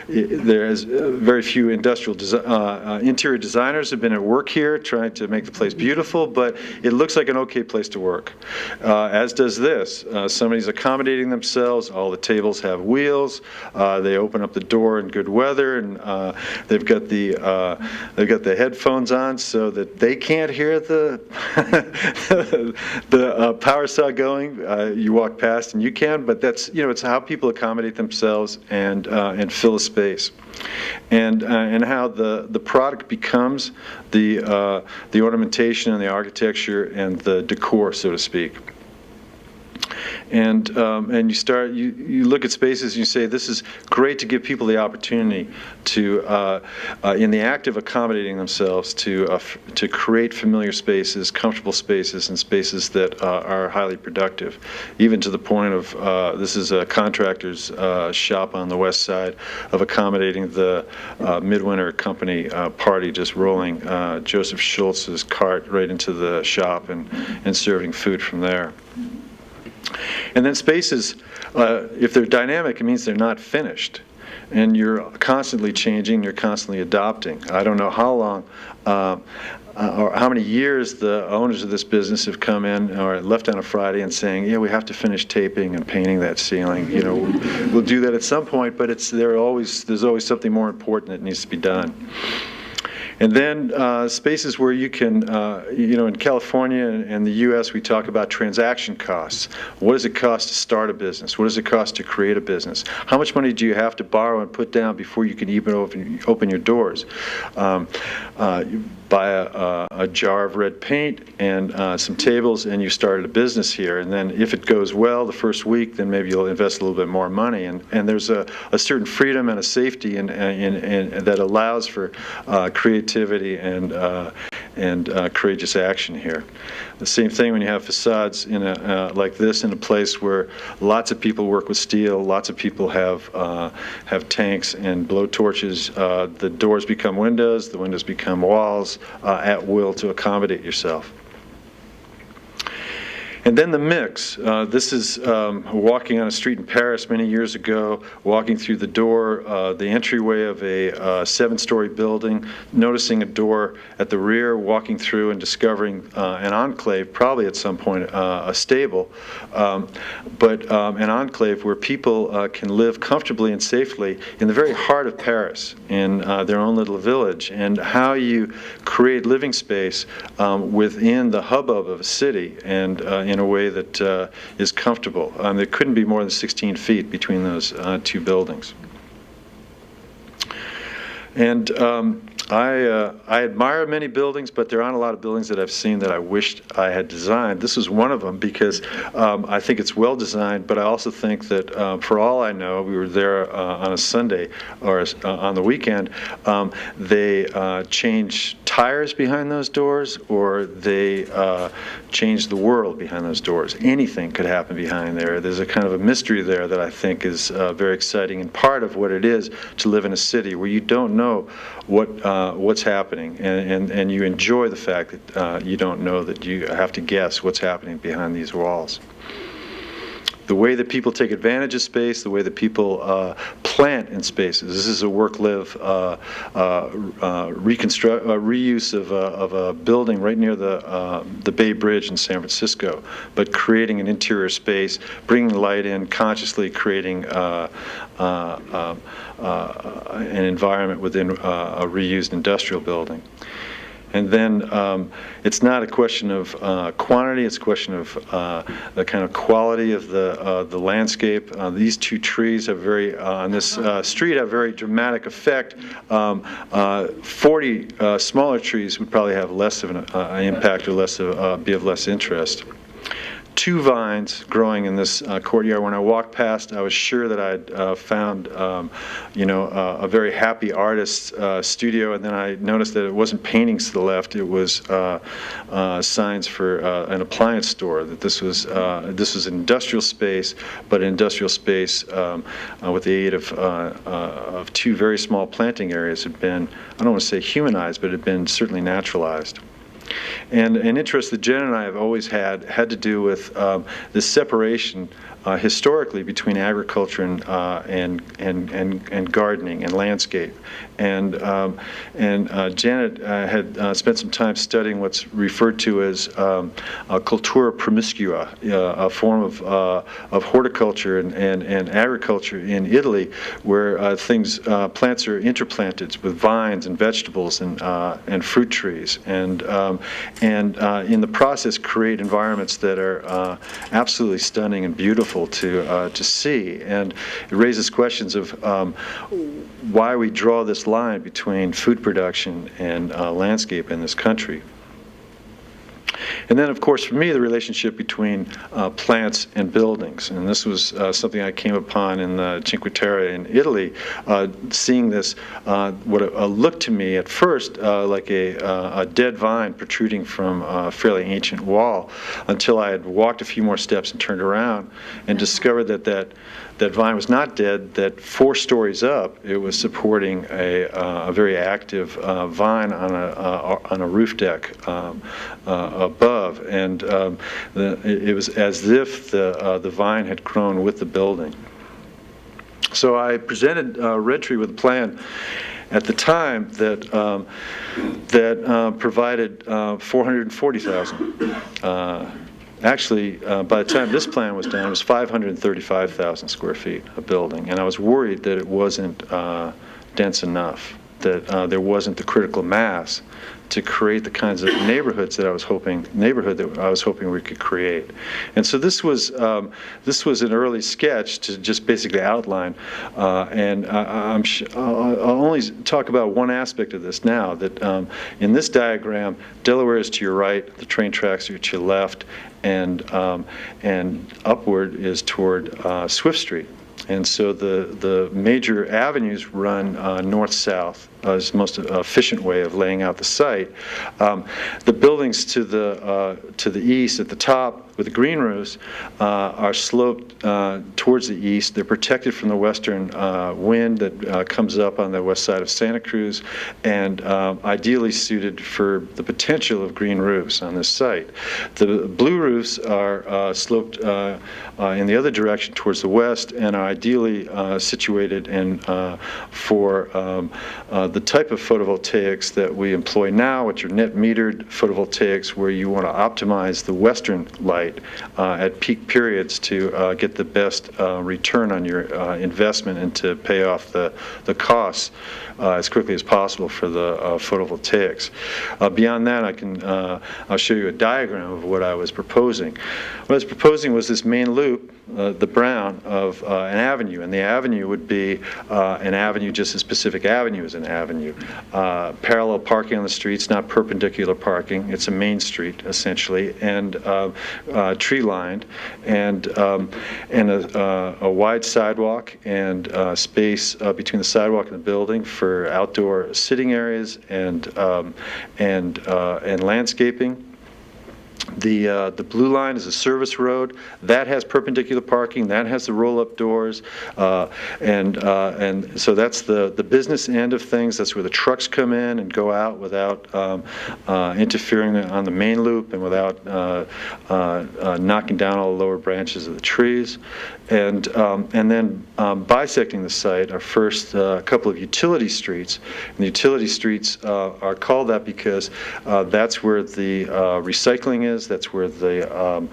there's very few interior designers have been at work here trying to make the place beautiful, but it looks like an okay place to work. As does this. Somebody's accommodating themselves. All the tables have wheels. They open up the door in good weather, and they've got the headphones on so that they can't can't hear the the power saw going, you walk past and you can, but that's, it's how people accommodate themselves and fill a space. And how the product becomes the ornamentation and the architecture and the decor, so to speak. And you look at spaces and you say, this is great to give people the opportunity to, in the act of accommodating themselves, to create familiar spaces, comfortable spaces, and spaces that are highly productive, even to the point of this is a contractor's shop on the west side, of accommodating the midwinter company party, just rolling Joseph Schultz's cart right into the shop and serving food from there. And then spaces, if they're dynamic, it means they're not finished. And you're constantly changing, you're constantly adopting. I don't know how long or how many years the owners of this business have come in or left on a Friday and saying, yeah, we have to finish taping and painting that ceiling. We'll do that at some point, but there's always something more important that needs to be done. And then spaces where you can, in California and the U.S., we talk about transaction costs. What does it cost to start a business? What does it cost to create a business? How much money do you have to borrow and put down before you can even open your doors? You buy a jar of red paint and some tables, and you started a business here. And then if it goes well the first week, then maybe you'll invest a little bit more money. And there's a certain freedom and a safety that allows for creativity and courageous action here. The same thing when you have facades like this in a place where lots of people work with steel, lots of people have tanks and blow torches. The doors become windows, the windows become walls at will to accommodate yourself. And then the mix. This is walking on a street in Paris many years ago, walking through the door, the entryway of a 7-story building, noticing a door at the rear, walking through and discovering an enclave, probably at some point a stable, but an enclave where people can live comfortably and safely in the very heart of Paris, in their own little village, and how you create living space within the hubbub of a city and in a way that is comfortable. There couldn't be more than 16 feet between those two buildings. And I admire many buildings, but there aren't a lot of buildings that I've seen that I wished I had designed. This is one of them because I think it's well designed, but I also think that for all I know, we were there on a Sunday or on the weekend, they changed tires behind those doors, or they changed the world behind those doors. Anything could happen behind there. There's a kind of a mystery there that I think is very exciting, and part of what it is to live in a city where you don't know what's happening, and you enjoy the fact that you don't know, that you have to guess what's happening behind these walls. The way that people take advantage of space, the way that people plant in spaces. This is a work-live reuse of a building right near the Bay Bridge in San Francisco, but creating an interior space, bringing light in, consciously creating an environment within a reused industrial building. And then it's not a question of quantity, it's a question of the kind of quality of the landscape. These two trees have on this street have very dramatic effect. 40 smaller trees would probably have less of an impact or be of less interest. 2 vines growing in this courtyard. When I walked past, I was sure that I'd found, a very happy artist's studio, and then I noticed that it wasn't paintings to the left; it was signs for an appliance store. That this was an industrial space, but an industrial space with the aid of 2 very small planting areas had been, I don't want to say humanized, but had been certainly naturalized. And an interest that Jen and I have always had to do with this separation historically between agriculture and gardening and landscape. And Janet had spent some time studying what's referred to as cultura promiscua, a form of horticulture and agriculture in Italy, where plants are interplanted with vines and vegetables and fruit trees, and in the process create environments that are absolutely stunning and beautiful to see. And it raises questions of why we draw this line between food production and landscape in this country. And then, of course, for me, the relationship between plants and buildings. And this was something I came upon in the Cinque Terre in Italy, seeing this, what looked to me at first like a dead vine protruding from a fairly ancient wall, until I had walked a few more steps and turned around and discovered that vine was not dead, that 4 stories up, it was supporting a very active vine on a roof deck above. And it was as if the vine had grown with the building. So I presented Red Tree with a plan at the time that provided $440,000. Actually, by the time this plan was done, it was 535,000 square feet of building, and I was worried that it wasn't dense enough, that there wasn't the critical mass to create the kinds of neighborhoods that I was hoping we could create. And so this was an early sketch to just basically outline, and I'll only talk about one aspect of this now, that in this diagram, Delaware is to your right, the train tracks are to your left, and upward is toward Swift Street. And so the major avenues run north-south as the most efficient way of laying out the site. The buildings to the east at the top with the green roofs are sloped towards the east. They're protected from the western wind that comes up on the west side of Santa Cruz, and ideally suited for the potential of green roofs on this site. The blue roofs are sloped in the other direction towards the west, and are ideally situated for the type of photovoltaics that we employ now, which are net metered photovoltaics, where you want to optimize the western light at peak periods to get the best return on your investment and to pay off the costs as quickly as possible for the photovoltaics. Beyond that, I'll show you a diagram of what I was proposing. What I was proposing was this main loop, the brown, of an avenue, and the avenue would be an avenue just as Pacific Avenue is an avenue. Parallel parking on the streets, not perpendicular parking. It's a main street, essentially, and tree-lined, and a wide sidewalk, and space between the sidewalk and the building for outdoor sitting areas and landscaping. The blue line is a service road that has perpendicular parking, that has the roll-up doors, and so that's the business end of things. That's where the trucks come in and go out without interfering on the main loop and without knocking down all the lower branches of the trees. And then bisecting the site are first a couple of utility streets. And the utility streets are called that because that's where the recycling is. That's where the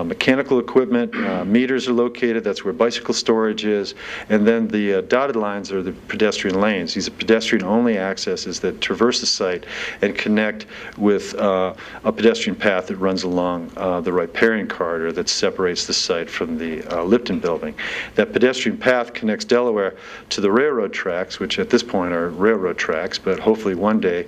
mechanical equipment, meters are located. That's where bicycle storage is. And then the dotted lines are the pedestrian lanes. These are pedestrian-only accesses that traverse the site and connect with a pedestrian path that runs along the riparian corridor that separates the site from the Lipton building. That pedestrian path connects Delaware to the railroad tracks, which at this point are railroad tracks, but hopefully one day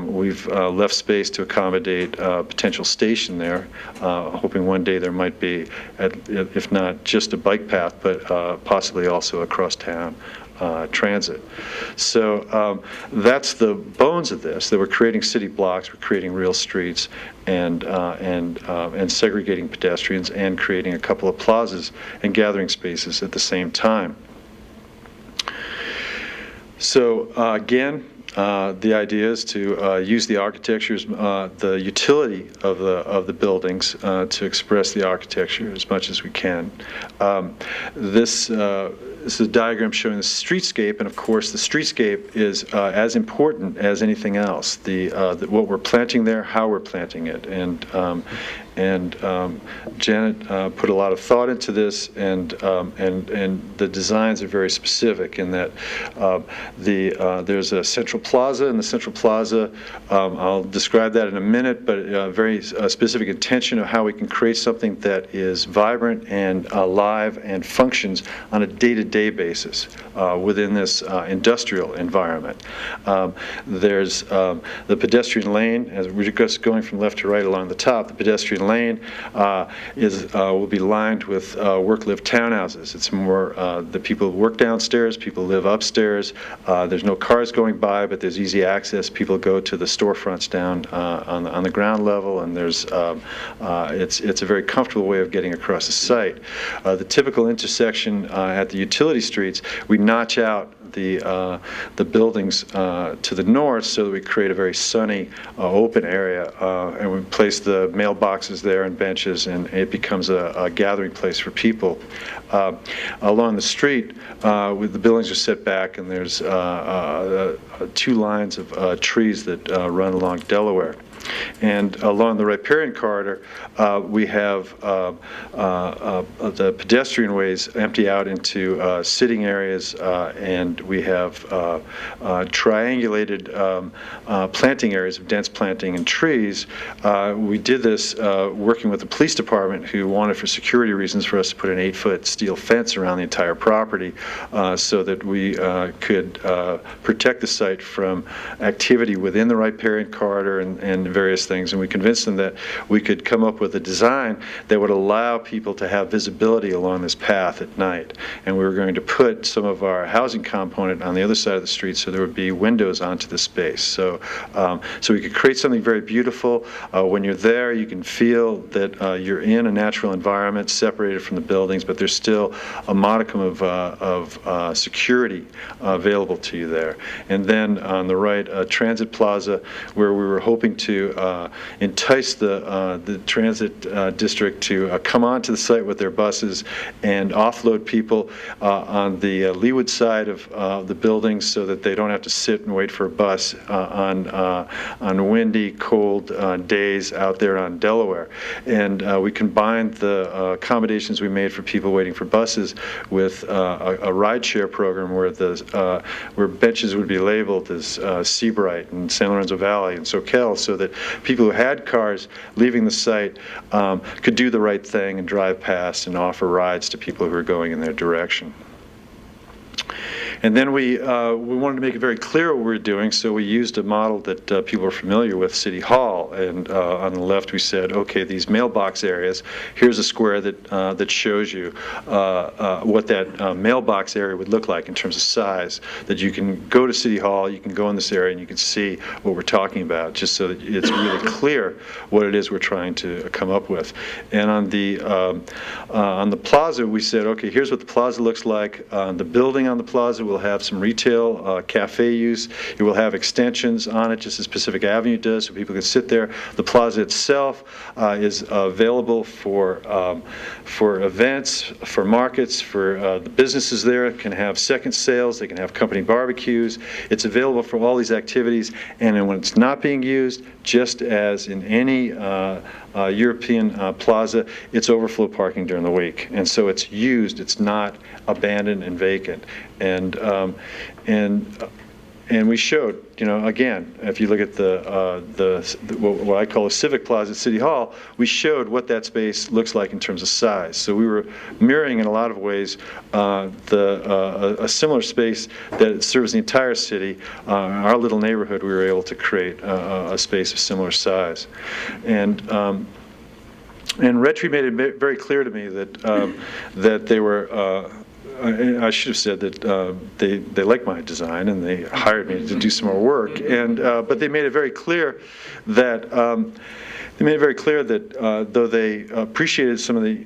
we've left space to accommodate a potential station there, hoping one day there might be, if not just a bike path, but possibly also a cross-town transit. So that's the bones of this, that we're creating city blocks, we're creating real streets, and segregating pedestrians, and creating a couple of plazas and gathering spaces at the same time. So again, the idea is to use the architecture's, the utility of the buildings to express the architecture as much as we can. This is a diagram showing the streetscape, and of course the streetscape is as important as anything else. What we're planting there, how we're planting it, and Janet put a lot of thought into this, and the designs are very specific in that there's a central plaza, and the central plaza, I'll describe that in a minute, but a very specific intention of how we can create something that is vibrant and alive and functions on a day-to-day basis within this industrial environment. There's the pedestrian lane, as we're just going from left to right along the top. The pedestrian lane will be lined with work-live townhouses. It's more the people work downstairs, people live upstairs. There's no cars going by, but there's easy access. People go to the storefronts down on the ground level, and there's it's a very comfortable way of getting across the site. The typical intersection at the utility streets, we notch out the buildings to the north so that we create a very sunny, open area, and we place the mailboxes there and benches, and it becomes a gathering place for people. Along the street, the buildings are set back, and there's two lines of trees that run along Delaware. And along the riparian corridor, we have the pedestrian ways empty out into sitting areas, and we have triangulated planting areas of dense planting and trees. We did this working with the police department, who wanted, for security reasons, for us to put an 8-foot steel fence around the entire property so that we could protect the site from activity within the riparian corridor and various things. And we convinced them that we could come up with a design that would allow people to have visibility along this path at night. And we were going to put some of our housing component on the other side of the street so there would be windows onto the space. So we could create something very beautiful. When you're there, you can feel that you're in a natural environment separated from the buildings, but there's still a modicum of security available to you there. And then on the right, Transit Plaza, where we were hoping to entice the transit district to come onto the site with their buses and offload people on the leeward side of the buildings so that they don't have to sit and wait for a bus on windy, cold days out there on Delaware. And we combined the accommodations we made for people waiting for buses with a rideshare program where benches would be labeled as Seabright and San Lorenzo Valley and Soquel, so that people who had cars leaving the site could do the right thing and drive past and offer rides to people who are going in their direction. And then we wanted to make it very clear what we were doing, so we used a model that people are familiar with, City Hall. And on the left we said, okay, these mailbox areas, here's a square that shows you what that mailbox area would look like in terms of size, that you can go to City Hall, you can go in this area, and you can see what we're talking about, just so that it's really clear what it is we're trying to come up with. And on the plaza, we said, okay, here's what the plaza looks like. The building on the plaza will have some retail cafe use. It will have extensions on it, just as Pacific Avenue does, so people can sit there. The plaza itself is available for events, for markets, for the businesses there. It can have second sales. They can have company barbecues. It's available for all these activities. And then when it's not being used, just as in any European plaza, it's overflow parking during the week. And so it's used. It's not abandoned and vacant. And we showed, again, if you look at what I call a civic plaza at City Hall, we showed what that space looks like in terms of size. So we were mirroring in a lot of ways a similar space that serves the entire city. Our little neighborhood, we were able to create a space of similar size. And Red Tree made it very clear to me that they were. I should have said that they liked my design and they hired me to do some more work. But they made it very clear that though they appreciated some of the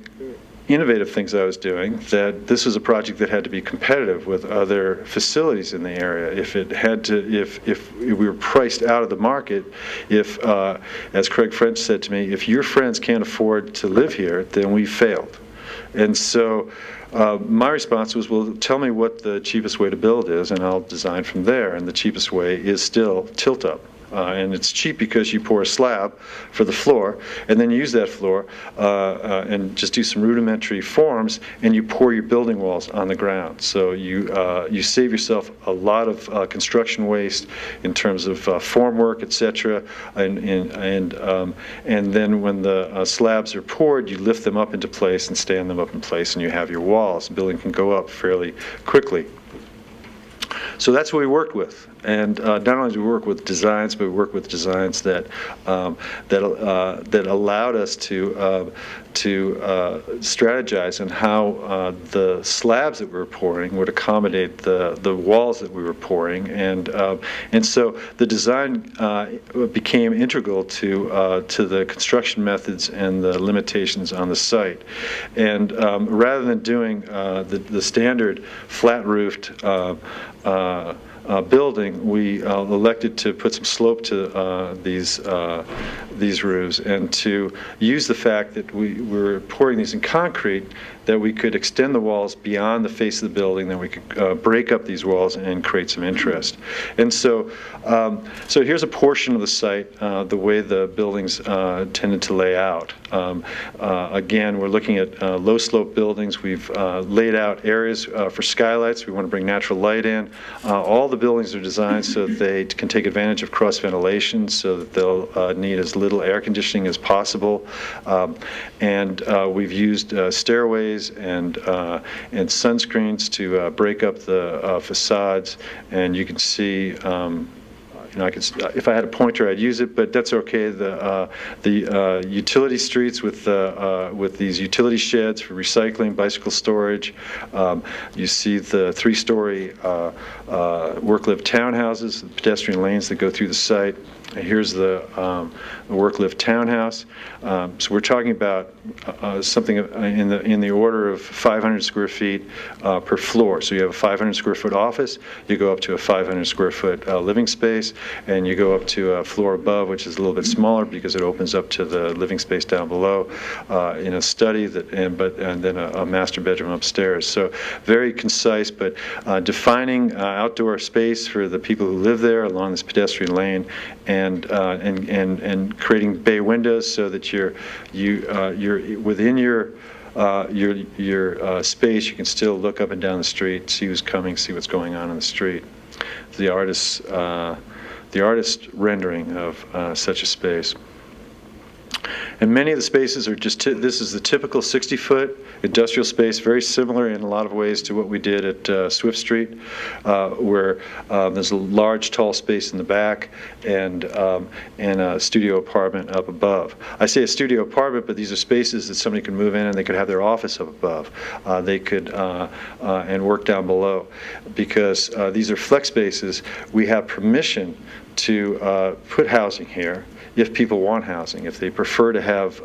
innovative things I was doing, that this was a project that had to be competitive with other facilities in the area. If it had to, if we were priced out of the market, if, as Craig French said to me, if your friends can't afford to live here, then we failed. And so my response was, well, tell me what the cheapest way to build is, and I'll design from there. And the cheapest way is still tilt-up. And it's cheap because you pour a slab for the floor, and then you use that floor and just do some rudimentary forms, and you pour your building walls on the ground. So you save yourself a lot of construction waste in terms of form work, etc. And then when the slabs are poured, you lift them up into place and stand them up in place, and you have your walls. The building can go up fairly quickly. So that's what we worked with, and not only do we work with designs, but we work with designs that that allowed us to strategize on how the slabs that we were pouring would accommodate the walls that we were pouring, and so the design became integral to the construction methods and the limitations on the site, and rather than doing the standard flat-roofed building, we elected to put some slope to these roofs, and to use the fact that we were pouring these in concrete, that we could extend the walls beyond the face of the building, that we could break up these walls and create some interest. And so here's a portion of the site, the way the buildings tended to lay out. Again, we're looking at low slope buildings. We've laid out areas for skylights. We want to bring natural light in. All the buildings are designed so that they can take advantage of cross ventilation, so that they'll need as little air conditioning as possible. And we've used stairways and sunscreens to break up the facades, and you can see. If I had a pointer, I'd use it, but that's okay. The utility streets with these utility sheds for recycling, bicycle storage. You see the 3-story work-live townhouses, the pedestrian lanes that go through the site. Here's the work-live townhouse. So we're talking about something in the order of 500 square feet per floor. So you have a 500 square foot office, you go up to a 500 square foot living space, and you go up to a floor above, which is a little bit smaller because it opens up to the living space down below, in a study and then a master bedroom upstairs. So very concise, but defining outdoor space for the people who live there along this pedestrian lane, and creating bay windows so that you're within your space. You can still look up and down the street, see who's coming, see what's going on in the street. The artist rendering of such a space. And many of the spaces are just, this is the typical 60-foot industrial space, very similar in a lot of ways to what we did at Swift Street, where there's a large, tall space in the back and a studio apartment up above. I say a studio apartment, but these are spaces that somebody can move in and they could have their office up above. They could, and work down below. Because these are flex spaces, we have permission to put housing here if people want housing. If they prefer to have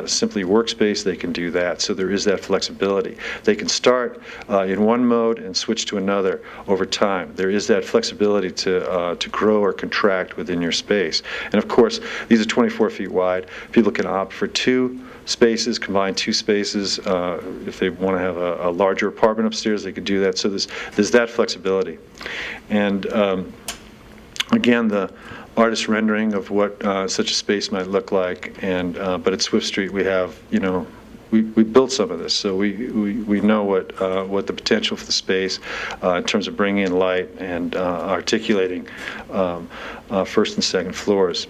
simply workspace, they can do that. So there is that flexibility. They can start in one mode and switch to another over time. There is that flexibility to grow or contract within your space. And of course, these are 24 feet wide. People can opt for 2 spaces, combine 2 spaces. If they want to have a larger apartment upstairs, they could do that. So there's that flexibility. And again, the artist rendering of what such a space might look like, and but at Swift Street we have, we built some of this, so we know what the potential for the space in terms of bringing in light and articulating first and second floors.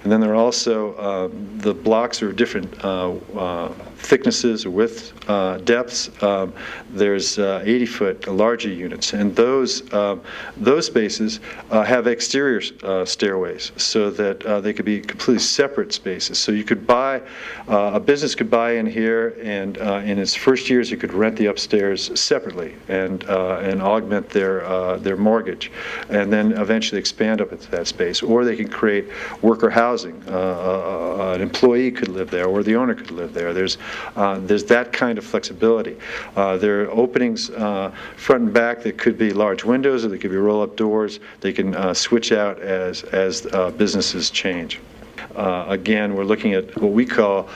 And then there are also the blocks are different thicknesses or width depths. There's 80-foot larger units, and those spaces have exterior stairways so that they could be completely separate spaces. So you could buy, a business could buy in here, and in its first years you could rent the upstairs separately and augment their mortgage, and then eventually expand up into that space, or they can create worker housing. An employee could live there, or the owner could live there. There's that kind of flexibility. There are openings front and back that could be large windows, or they could be roll-up doors. They can switch out as businesses change. Again, we're looking at what we call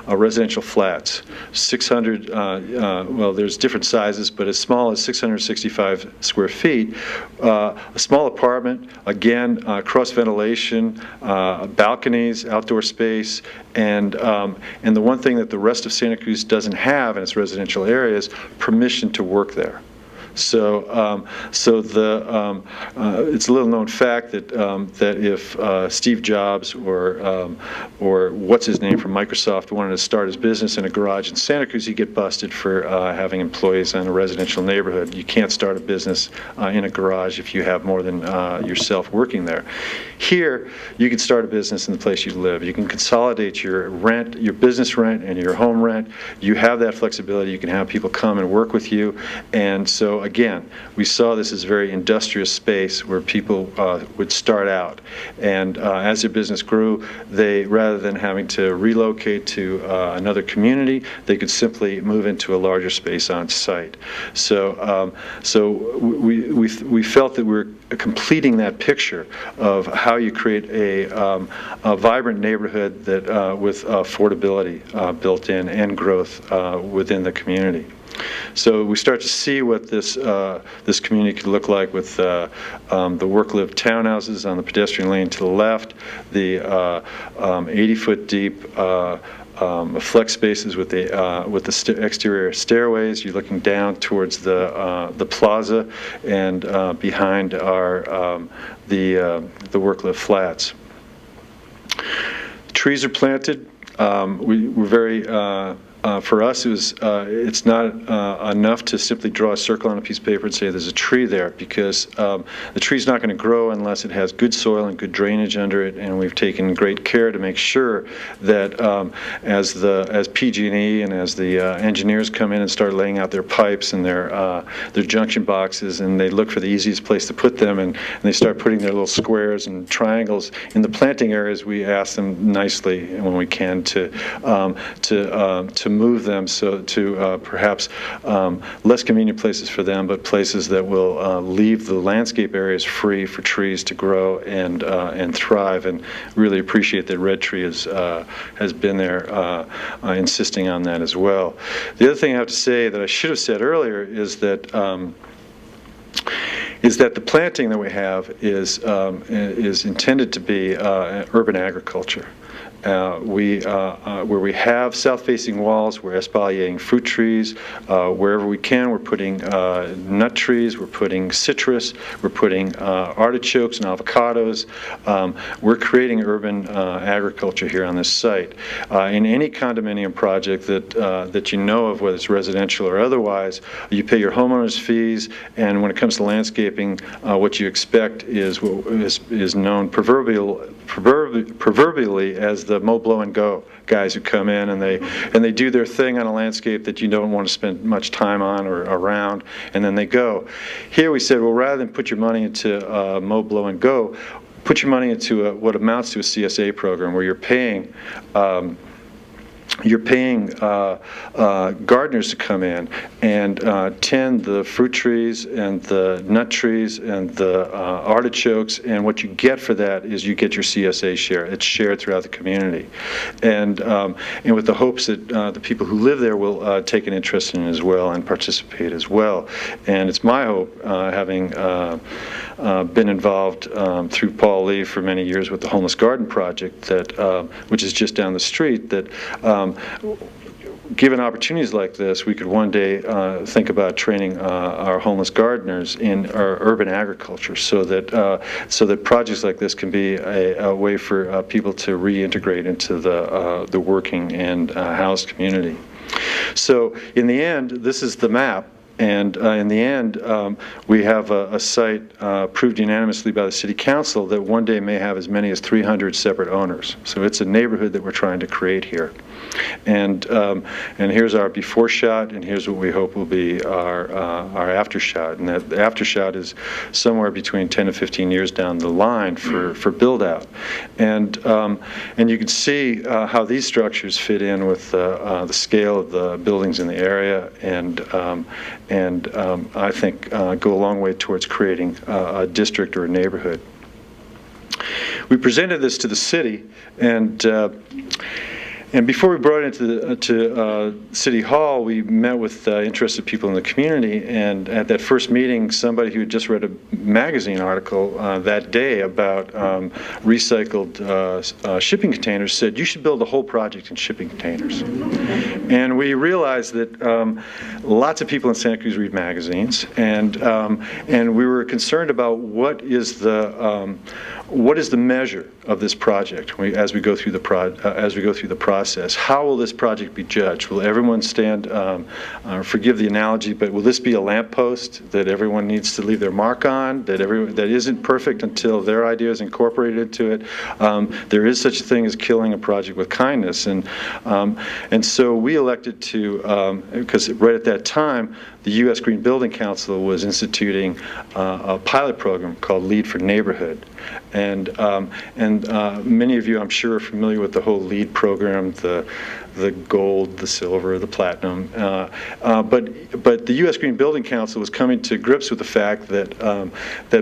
residential flats. 600, well, there's different sizes, but as small as 665 square feet. A small apartment, again, cross ventilation, balconies, outdoor space, and the one thing that the rest of Santa Cruz doesn't have in its residential areas, permission to work there. So, it's a little known fact that if Steve Jobs or what's his name from Microsoft wanted to start his business in a garage in Santa Cruz, he'd get busted for having employees in a residential neighborhood. You can't start a business in a garage if you have more than yourself working there. Here, you can start a business in the place you live. You can consolidate your rent, your business rent, and your home rent. You have that flexibility. You can have people come and work with you, and so again, we saw this as a very industrious space where people would start out, and as their business grew, they, rather than having to relocate to another community, they could simply move into a larger space on site. So, we felt that we're completing that picture of how you create a vibrant neighborhood that with affordability built in and growth within the community. So we start to see what this community could look like with the work-live townhouses on the pedestrian lane to the left, the 80-foot deep flex spaces with the exterior stairways. You're looking down towards the plaza, and behind are the work-live flats. The trees are planted. We're very for us, it's not enough to simply draw a circle on a piece of paper and say there's a tree there, because the tree's not going to grow unless it has good soil and good drainage under it, and we've taken great care to make sure that as PG&E and as the engineers come in and start laying out their pipes and their junction boxes, and they look for the easiest place to put them, and they start putting their little squares and triangles in the planting areas, we ask them nicely when we can to move them so to perhaps less convenient places for them, but places that will leave the landscape areas free for trees to grow and thrive. And really appreciate that Red Tree has been there insisting on that as well. The other thing I have to say that I should have said earlier is that the planting that we have is intended to be urban agriculture. Where we have south-facing walls, we're espalierating fruit trees. Wherever we can, we're putting nut trees, we're putting citrus, we're putting artichokes and avocados. We're creating urban agriculture here on this site. In any condominium project that you know of, whether it's residential or otherwise, you pay your homeowner's fees, and when it comes to landscaping, what you expect is what is known proverbially as the mow, blow, and go guys who come in and they do their thing on a landscape that you don't want to spend much time on or around, and then they go. Here we said, well, rather than put your money into mow, blow, and go, put your money into what amounts to a CSA program where you're paying gardeners to come in and tend the fruit trees and the nut trees and the artichokes, and what you get for that is you get your CSA share. It's shared throughout the community, and with the hopes that the people who live there will take an interest in it as well and participate as well. And it's my hope, having been involved through Paul Lee for many years with the Homeless Garden Project, that which is just down the street, that given opportunities like this, we could one day think about training our homeless gardeners in our urban agriculture, so that projects like this can be a way for people to reintegrate into the working and housed community. So in the end, this is the map And in the end, we have a site approved unanimously by the City Council that one day may have as many as 300 separate owners. So it's a neighborhood that we're trying to create here. And here's our before shot, and here's what we hope will be our after shot. And that after shot is somewhere between 10 to 15 years down the line for build out. And you can see how these structures fit in with the scale of the buildings in the area, and I think go a long way towards creating a district or a neighborhood. We presented this to the city, and before we brought it to City Hall, we met with interested people in the community, and at that first meeting, somebody who had just read a magazine article that day about recycled shipping containers said, "You should build the whole project in shipping containers." And we realized that lots of people in Santa Cruz read magazines, and we were concerned about what is the measure of this project as we go through the process. How will this project be judged? Will everyone stand? Forgive the analogy, but will this be a lamppost that everyone needs to leave their mark on? That isn't perfect until their idea is incorporated into it. There is such a thing as killing a project with kindness, and so we elected to, because right at that time, the U.S. Green Building Council was instituting a pilot program called Lead for Neighborhood. And many of you, I'm sure, are familiar with the whole LEED program, the gold, the silver, the platinum. But the U.S. Green Building Council was coming to grips with the fact that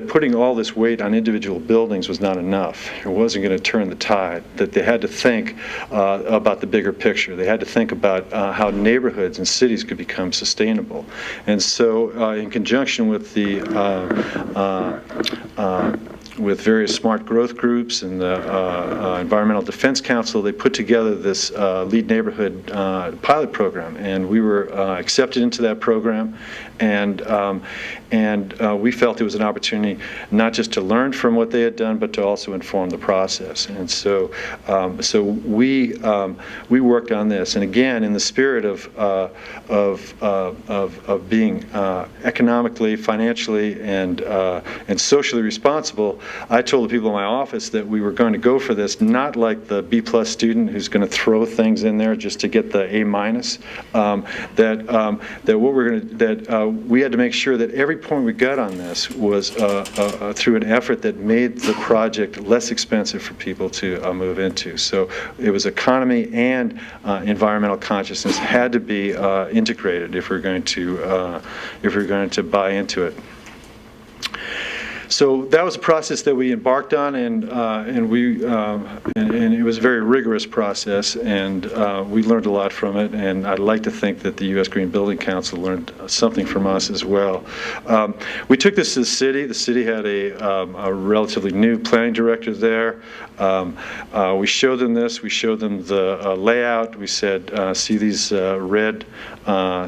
putting all this weight on individual buildings was not enough. It wasn't going to turn the tide. That they had to think about the bigger picture. They had to think about how neighborhoods and cities could become sustainable. And so, in conjunction with the with various smart growth groups and the Environmental Defense Council, they put together this Lead Neighborhood pilot program, and we were accepted into that program, and we felt it was an opportunity not just to learn from what they had done, but to also inform the process. And so we worked on this, and again, in the spirit of being economically, financially, and socially responsible, I told the people in my office that we were going to go for this not like the B+ student who's going to throw things in there just to get the A-. That we had to make sure that every point we got on this was through an effort that made the project less expensive for people to move into. So it was economy and environmental consciousness had to be integrated if we're going to buy into it. So that was a process that we embarked on, and it was a very rigorous process, and we learned a lot from it. And I'd like to think that the U.S. Green Building Council learned something from us as well. We took this to the city. The city had a relatively new planning director there. We showed them this. We showed them the layout. We said, see these red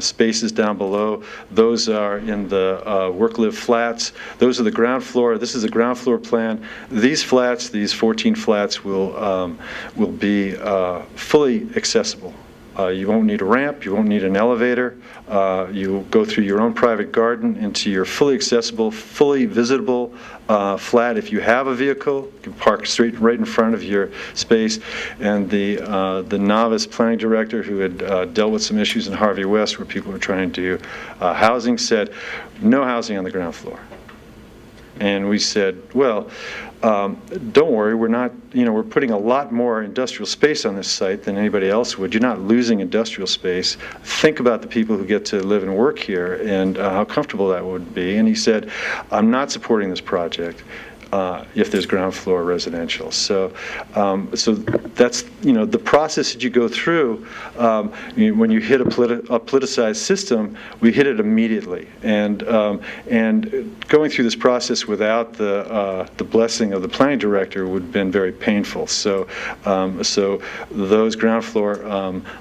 spaces down below? Those are in the work-live flats. Those are the ground floor. This is a ground floor plan. These flats, these 14 flats, will be fully accessible. You won't need a ramp. You won't need an elevator. You'll go through your own private garden into your fully accessible, fully visitable flat. If you have a vehicle, you can park right in front of your space. And the novice planning director who had dealt with some issues in Harvey West where people were trying to do housing said, no housing on the ground floor. And we said, well, don't worry, we're not, we're putting a lot more industrial space on this site than anybody else would. You're not losing industrial space. Think about the people who get to live and work here and how comfortable that would be. And he said, I'm not supporting this project if there's ground floor residential. So that's, the process that you go through when you hit a politicized system, we hit it immediately. And going through this process without the blessing of the planning director would have been very painful. So those ground floor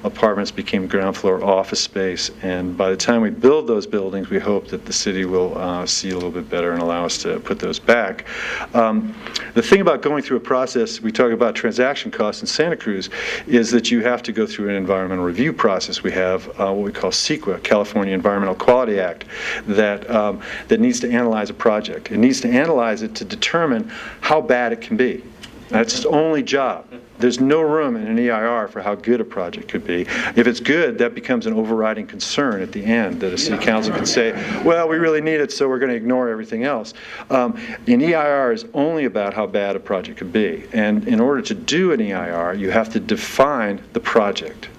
apartments became ground floor office space. And by the time we build those buildings, we hope that the city will see a little bit better and allow us to put those back. The thing about going through a process, we talk about transaction costs in Santa Cruz, is that you have to go through an environmental review process. We have what we call CEQA, California Environmental Quality Act, that needs to analyze a project. It needs to analyze it to determine how bad it can be. That's its only job. There's no room in an EIR for how good a project could be. If it's good, that becomes an overriding concern at the end, that a city council can say, well, we really need it, so we're going to ignore everything else. An EIR is only about how bad a project could be. And in order to do an EIR, you have to define the project.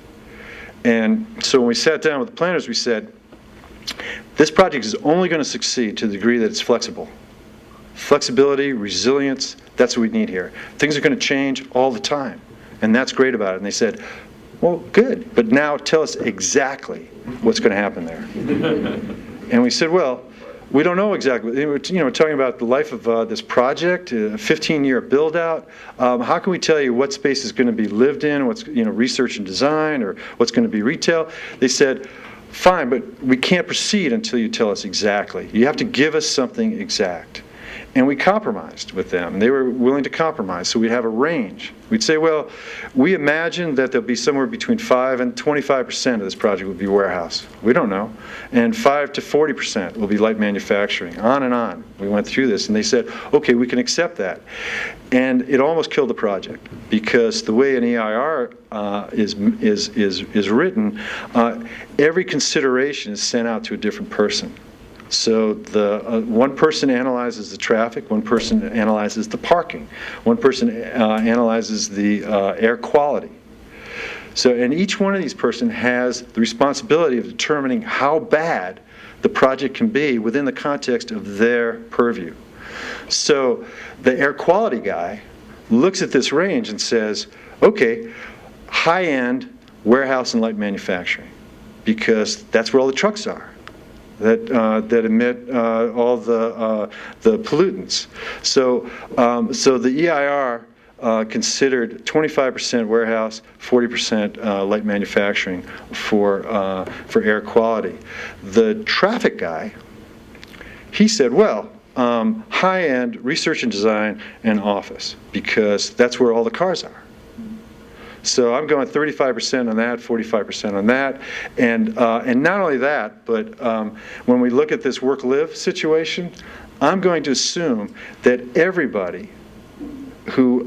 And so when we sat down with the planners, we said, this project is only going to succeed to the degree that it's flexible. Flexibility, resilience, that's what we need here. Things are going to change all the time, and that's great about it. And they said, well, good, but now tell us exactly what's going to happen there. And we said, well, we don't know exactly. We're talking about the life of this project, a 15-year build-out. How can we tell you what space is going to be lived in, what's research and design, or what's going to be retail? They said, fine, but we can't proceed until you tell us exactly. You have to give us something exact. And we compromised with them. They were willing to compromise, so we'd have a range. We'd say, well, we imagine that there'll be somewhere between 5 and 25% of this project will be warehouse. We don't know. And 5 to 40% will be light manufacturing, on and on. We went through this, and they said, okay, we can accept that. And it almost killed the project, because the way an EIR is written, every consideration is sent out to a different person. So one person analyzes the traffic, one person analyzes the parking, one person analyzes the air quality. So, and each one of these persons has the responsibility of determining how bad the project can be within the context of their purview. So the air quality guy looks at this range and says, okay, high-end warehouse and light manufacturing, because that's where all the trucks are that emit all the pollutants. So the EIR considered 25% warehouse, 40% light manufacturing for air quality. The traffic guy, he said, well, high-end research and design and office, because that's where all the cars are. So I'm going 35% on that, 45% on that, and not only that, but when we look at this work-live situation, I'm going to assume that everybody who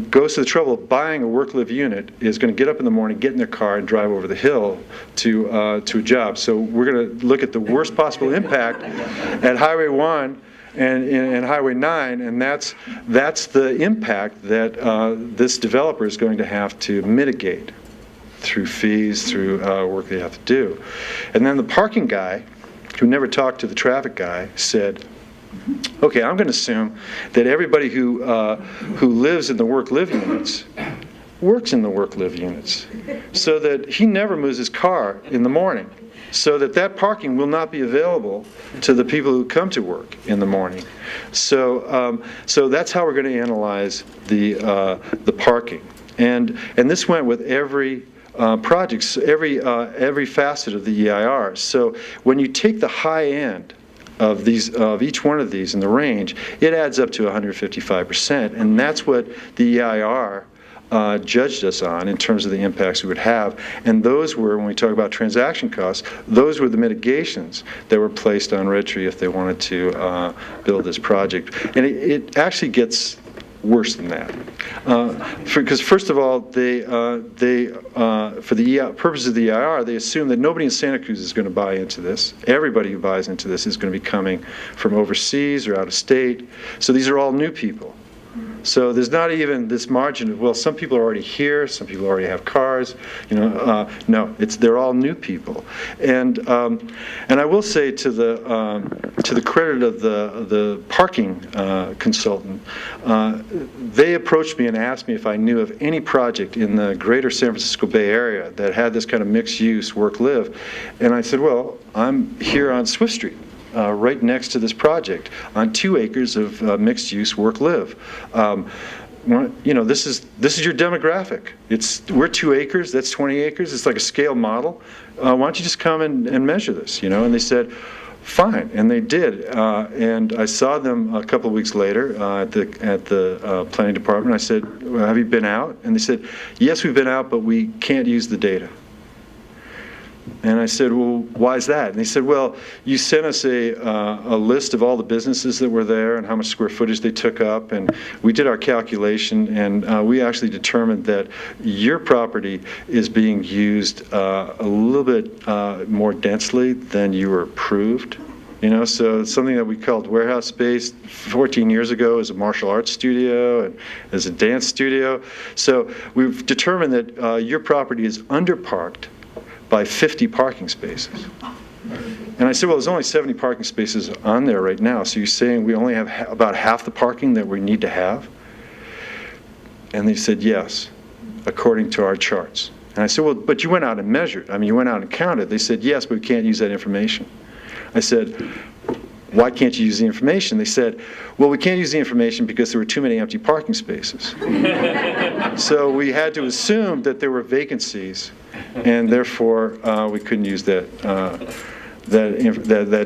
goes to the trouble of buying a work-live unit is going to get up in the morning, get in their car, and drive over the hill to a job. So we're going to look at the worst possible impact at Highway 1 and Highway 9, and that's the impact that this developer is going to have to mitigate through fees, through work they have to do. And then the parking guy, who never talked to the traffic guy, said, okay, I'm going to assume that everybody who lives in the work-live units works in the work-live units, so that he never moves his car in the morning, so that parking will not be available to the people who come to work in the morning. So that's how we're going to analyze the parking, and this went with every project, every facet of the EIR. So when you take the high end of each one of these in the range, it adds up to 155%, and that's what the EIR judged us on in terms of the impacts we would have. And those were, when we talk about transaction costs, those were the mitigations that were placed on Red Tree if they wanted to build this project. And it actually gets worse than that. Because first of all, for the purpose of the EIR, they assume that nobody in Santa Cruz is going to buy into this. Everybody who buys into this is going to be coming from overseas or out of state. So these are all new people. So there's not even this margin of, well, some people are already here, some people already have cars. No, they're all new people. And I will say, to the credit of the parking consultant, they approached me and asked me if I knew of any project in the greater San Francisco Bay Area that had this kind of mixed-use work-live. And I said, well, I'm here on Swift Street, right next to this project, on 2 acres of mixed-use work-live. This is your demographic. We're 2 acres. That's 20 acres. It's like a scale model. Why don't you just come and measure this? And they said, fine, and they did. And I saw them a couple of weeks later at the planning department. I said, well, have you been out? And they said, yes, we've been out, but we can't use the data. And I said, well, why is that? And they said, well, you sent us a list of all the businesses that were there and how much square footage they took up, and we did our calculation, and we actually determined that your property is being used a little bit more densely than you were approved. You know, so it's something that we called warehouse space 14 years ago as a martial arts studio and as a dance studio. So we've determined that your property is underparked by 50 parking spaces. And I said, well, there's only 70 parking spaces on there right now, so you're saying we only have about half the parking that we need to have? And they said, yes, according to our charts. And I said, well, but you went out and measured. I mean, you went out and counted. They said, yes, but we can't use that information. I said, why can't you use the information? They said, well, we can't use the information because there were too many empty parking spaces. So we had to assume that there were vacancies, and therefore we couldn't use that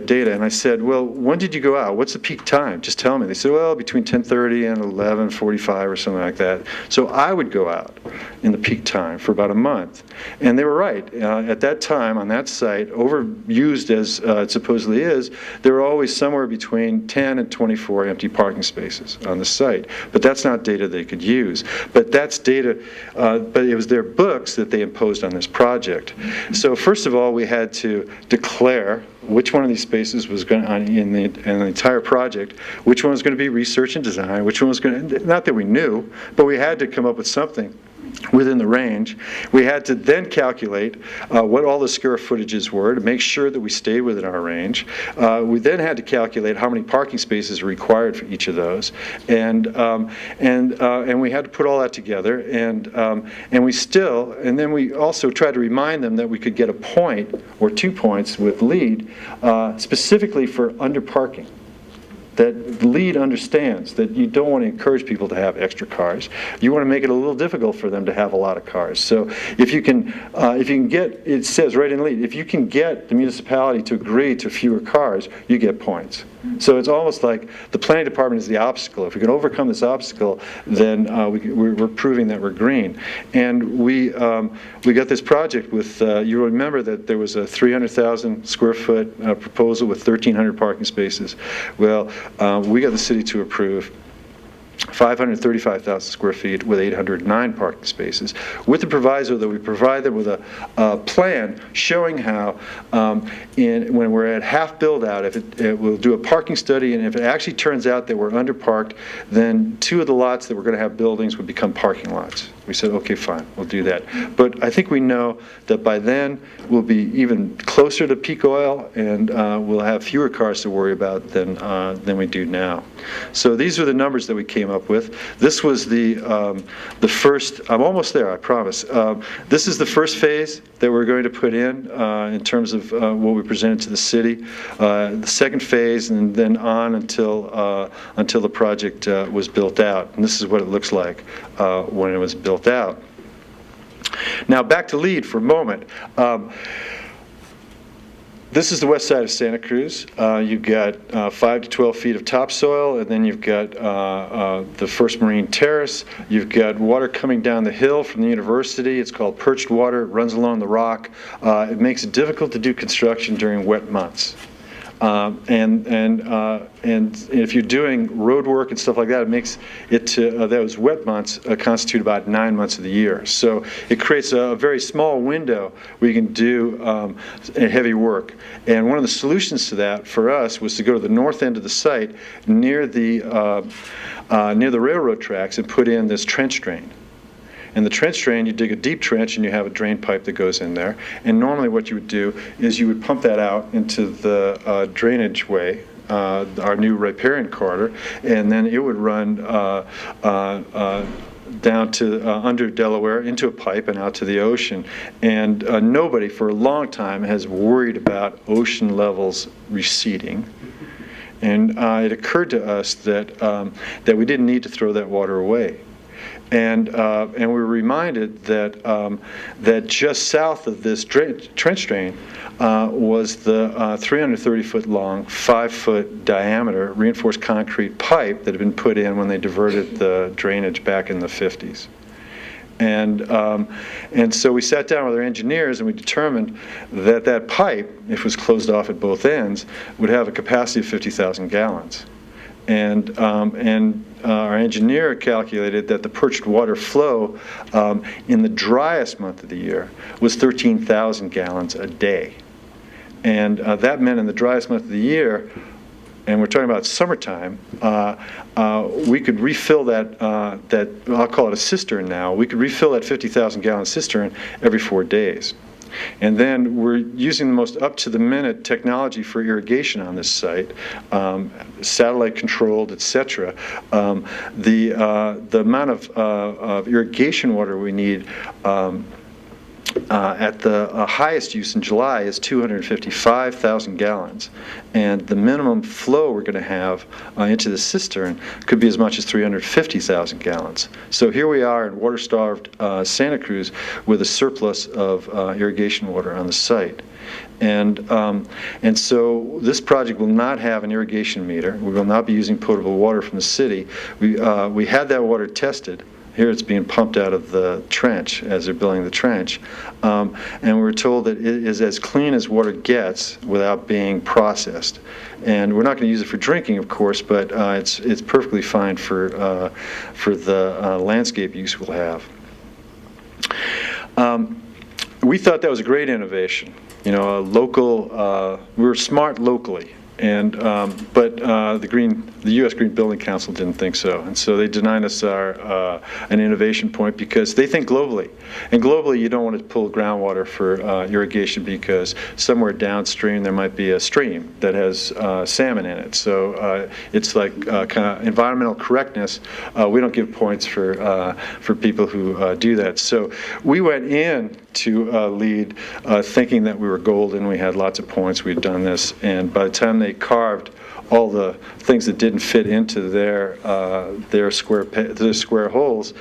data. And I said, well, when did you go out? What's the peak time? Just tell me. They said, well, between 10:30 and 11:45 or something like that. So I would go out in the peak time for about a month. And they were right. At that time, on that site, overused as it supposedly is, there were always somewhere between 10 and 24 empty parking spaces on the site. But that's not data they could use. But that's data, but it was their books that they imposed on this project. So first of all, we had to declare which one of these spaces was going to, in the entire project, which one was going to be research and design, which one was going to, not that we knew, but we had to come up with something within the range. We had to then calculate what all the square footages were to make sure that we stayed within our range. We then had to calculate how many parking spaces were required for each of those, and we had to put all that together. And then we also tried to remind them that we could get a point or 2 points with LEED specifically for underparking. That LEED understands that you don't want to encourage people to have extra cars. You want to make it a little difficult for them to have a lot of cars. So if you can get, it says right in LEED, if you can get the municipality to agree to fewer cars, you get points. So it's almost like the planning department is the obstacle. If we can overcome this obstacle, then we're proving that we're green. And we got this project with, you remember that there was a 300,000 square foot proposal with 1,300 parking spaces. Well, we got the city to approve 535,000 square feet with 809 parking spaces, with the proviso that we provide them with a plan showing how, when we're at half build out, if it will do a parking study, and if it actually turns out that we're underparked, then 2 of the lots that we're going to have buildings would become parking lots. We said, okay, fine, we'll do that. But I think we know that by then we'll be even closer to peak oil, and we'll have fewer cars to worry about than we do now. So these are the numbers that we came up with. This was the first. I'm almost there, I promise. This is the first phase that we're going to put in terms of what we presented to the city. The second phase, and then on until the project was built out. And this is what it looks like when it was built out. Now back to LEED for a moment. This is the west side of Santa Cruz. You've got 5 to 12 feet of topsoil, and then you've got the first marine terrace. You've got water coming down the hill from the university. It's called perched water. It runs along the rock. It makes it difficult to do construction during wet months. And if you're doing road work and stuff like that, it makes it to those wet months constitute about 9 months of the year. So it creates a very small window where you can do heavy work. And one of the solutions to that for us was to go to the north end of the site near the railroad tracks and put in this trench drain. And the trench drain, you dig a deep trench and you have a drain pipe that goes in there. And normally what you would do is you would pump that out into the drainage way, our new riparian corridor, and then it would run down to under Delaware into a pipe and out to the ocean. And nobody for a long time has worried about ocean levels receding. And it occurred to us that we didn't need to throw that water away. And we were reminded that that just south of this trench drain was the 330-foot long, 5-foot diameter reinforced concrete pipe that had been put in when they diverted the drainage back in the 50s. And so we sat down with our engineers and we determined that that pipe, if it was closed off at both ends, would have a capacity of 50,000 gallons. And our engineer calculated that the purged water flow in the driest month of the year was 13,000 gallons a day. And that meant in the driest month of the year, and we're talking about summertime, we could refill that, I'll call it a cistern now, we could refill that 50,000 gallon cistern every 4 days. And then we're using the most up-to-the-minute technology for irrigation on this site, satellite controlled, et cetera. The amount of irrigation water we need at the highest use in July is 255,000 gallons. And the minimum flow we're going to have into the cistern could be as much as 350,000 gallons. So here we are in water-starved Santa Cruz with a surplus of irrigation water on the site. And so this project will not have an irrigation meter. We will not be using potable water from the city. We had that water tested. Here it's being pumped out of the trench as they're building the trench. And we were told that it is as clean as water gets without being processed. And we're not going to use it for drinking, of course, but it's perfectly fine for the landscape use we'll have. We thought that was a great innovation. You know, a local, we were smart locally. But the U.S. Green Building Council didn't think so, and so they denied us an innovation point because they think globally. And globally, you don't want to pull groundwater for irrigation because somewhere downstream there might be a stream that has salmon in it. So it's like kind of environmental correctness. We don't give points for people who do that. So we went in to lead thinking that we were golden. We had lots of points. We'd done this, and by the time they carved all the things that didn't fit into their square holes,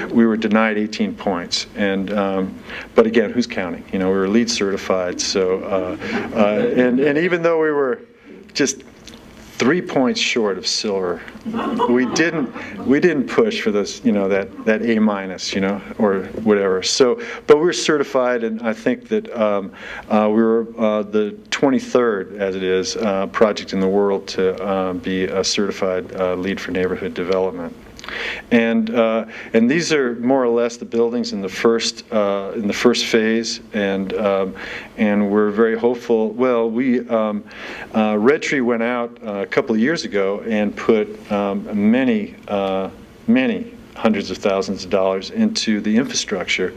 we were denied 18 points. And but again, who's counting? You know, we were LEED certified. So and even though we were just 3 points short of silver, we didn't push for those, you know, that A minus, you know, or whatever. So, but we're certified, and I think that we were the 23rd, as it is, project in the world to be a certified LEED for neighborhood development. And these are more or less the buildings in the first phase, and we're very hopeful. Well, Red Tree went out a couple of years ago and put many hundreds of thousands of dollars into the infrastructure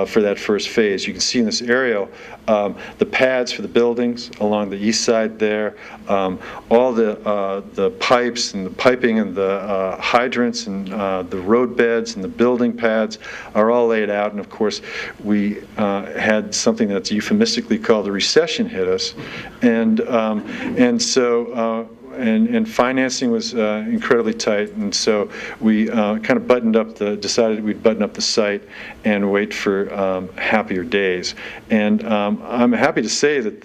for that first phase. You can see in this aerial the pads for the buildings along the east side there, all the pipes and the piping and the hydrants and the road beds and the building pads are all laid out. And of course, we had something that's euphemistically called a recession hit us, and so. And financing was incredibly tight, and so we kind of decided we'd button up the site and wait for happier days. And I'm happy to say that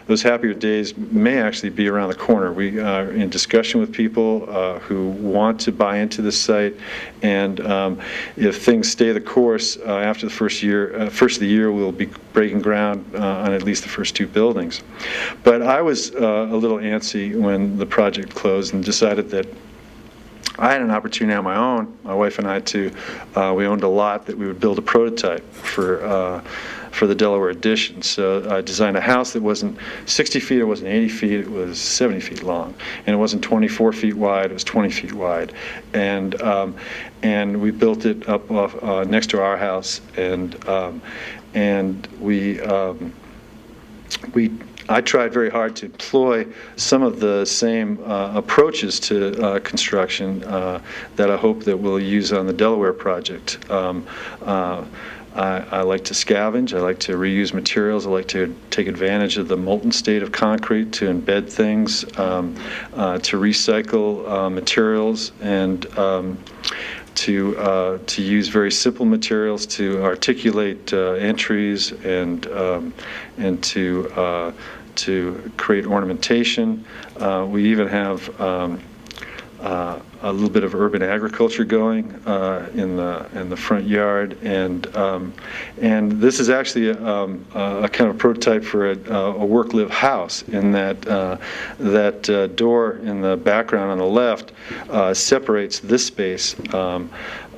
those happier days may actually be around the corner. We are in discussion with people who want to buy into this site, and if things stay the course, after the first of the year, we'll be breaking ground on at least the first 2 buildings. But I was a little antsy when the project closed and decided that I had an opportunity on my own, my wife and I, we owned a lot that we would build a prototype for the Delaware Addition. So I designed a house that wasn't 60 feet, it wasn't 80 feet, it was 70 feet long. And it wasn't 24 feet wide, it was 20 feet wide. And we built it up off, next to our house, and I tried very hard to employ some of the same approaches to construction that I hope that we'll use on the Delaware project. I like to scavenge, I like to reuse materials, I like to take advantage of the molten state of concrete to embed things, to recycle materials, and to use very simple materials to articulate entries and to create ornamentation. We even have a little bit of urban agriculture going in the front yard, and this is actually a kind of prototype for a work-live house. In that door in the background on the left separates this space,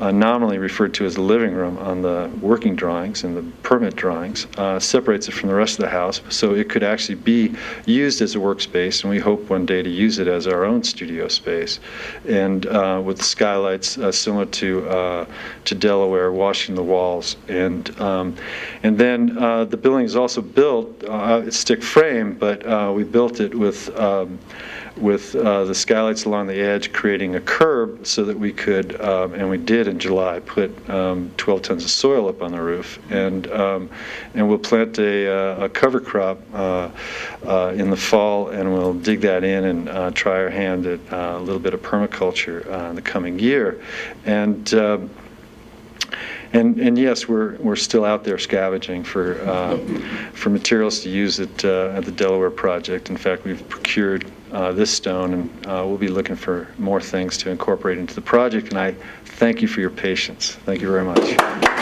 nominally referred to as the living room on the working drawings and the permit drawings, separates it from the rest of the house, so it could actually be used as a workspace, and we hope one day to use it as our own studio space. And with the skylights similar to Delaware, washing the walls, and then the building is also built. It's stick frame, but we built it with the skylights along the edge, creating a curb so that we could, and we did in July, put 12 tons of soil up on the roof, and we'll plant a cover crop in the fall, and we'll dig that in and try our hand at a little bit of permaculture in the coming year. And yes, we're still out there scavenging for materials to use at the Delaware project. In fact, we've procured this stone, and we'll be looking for more things to incorporate into the project. And I thank you for your patience. Thank you very much.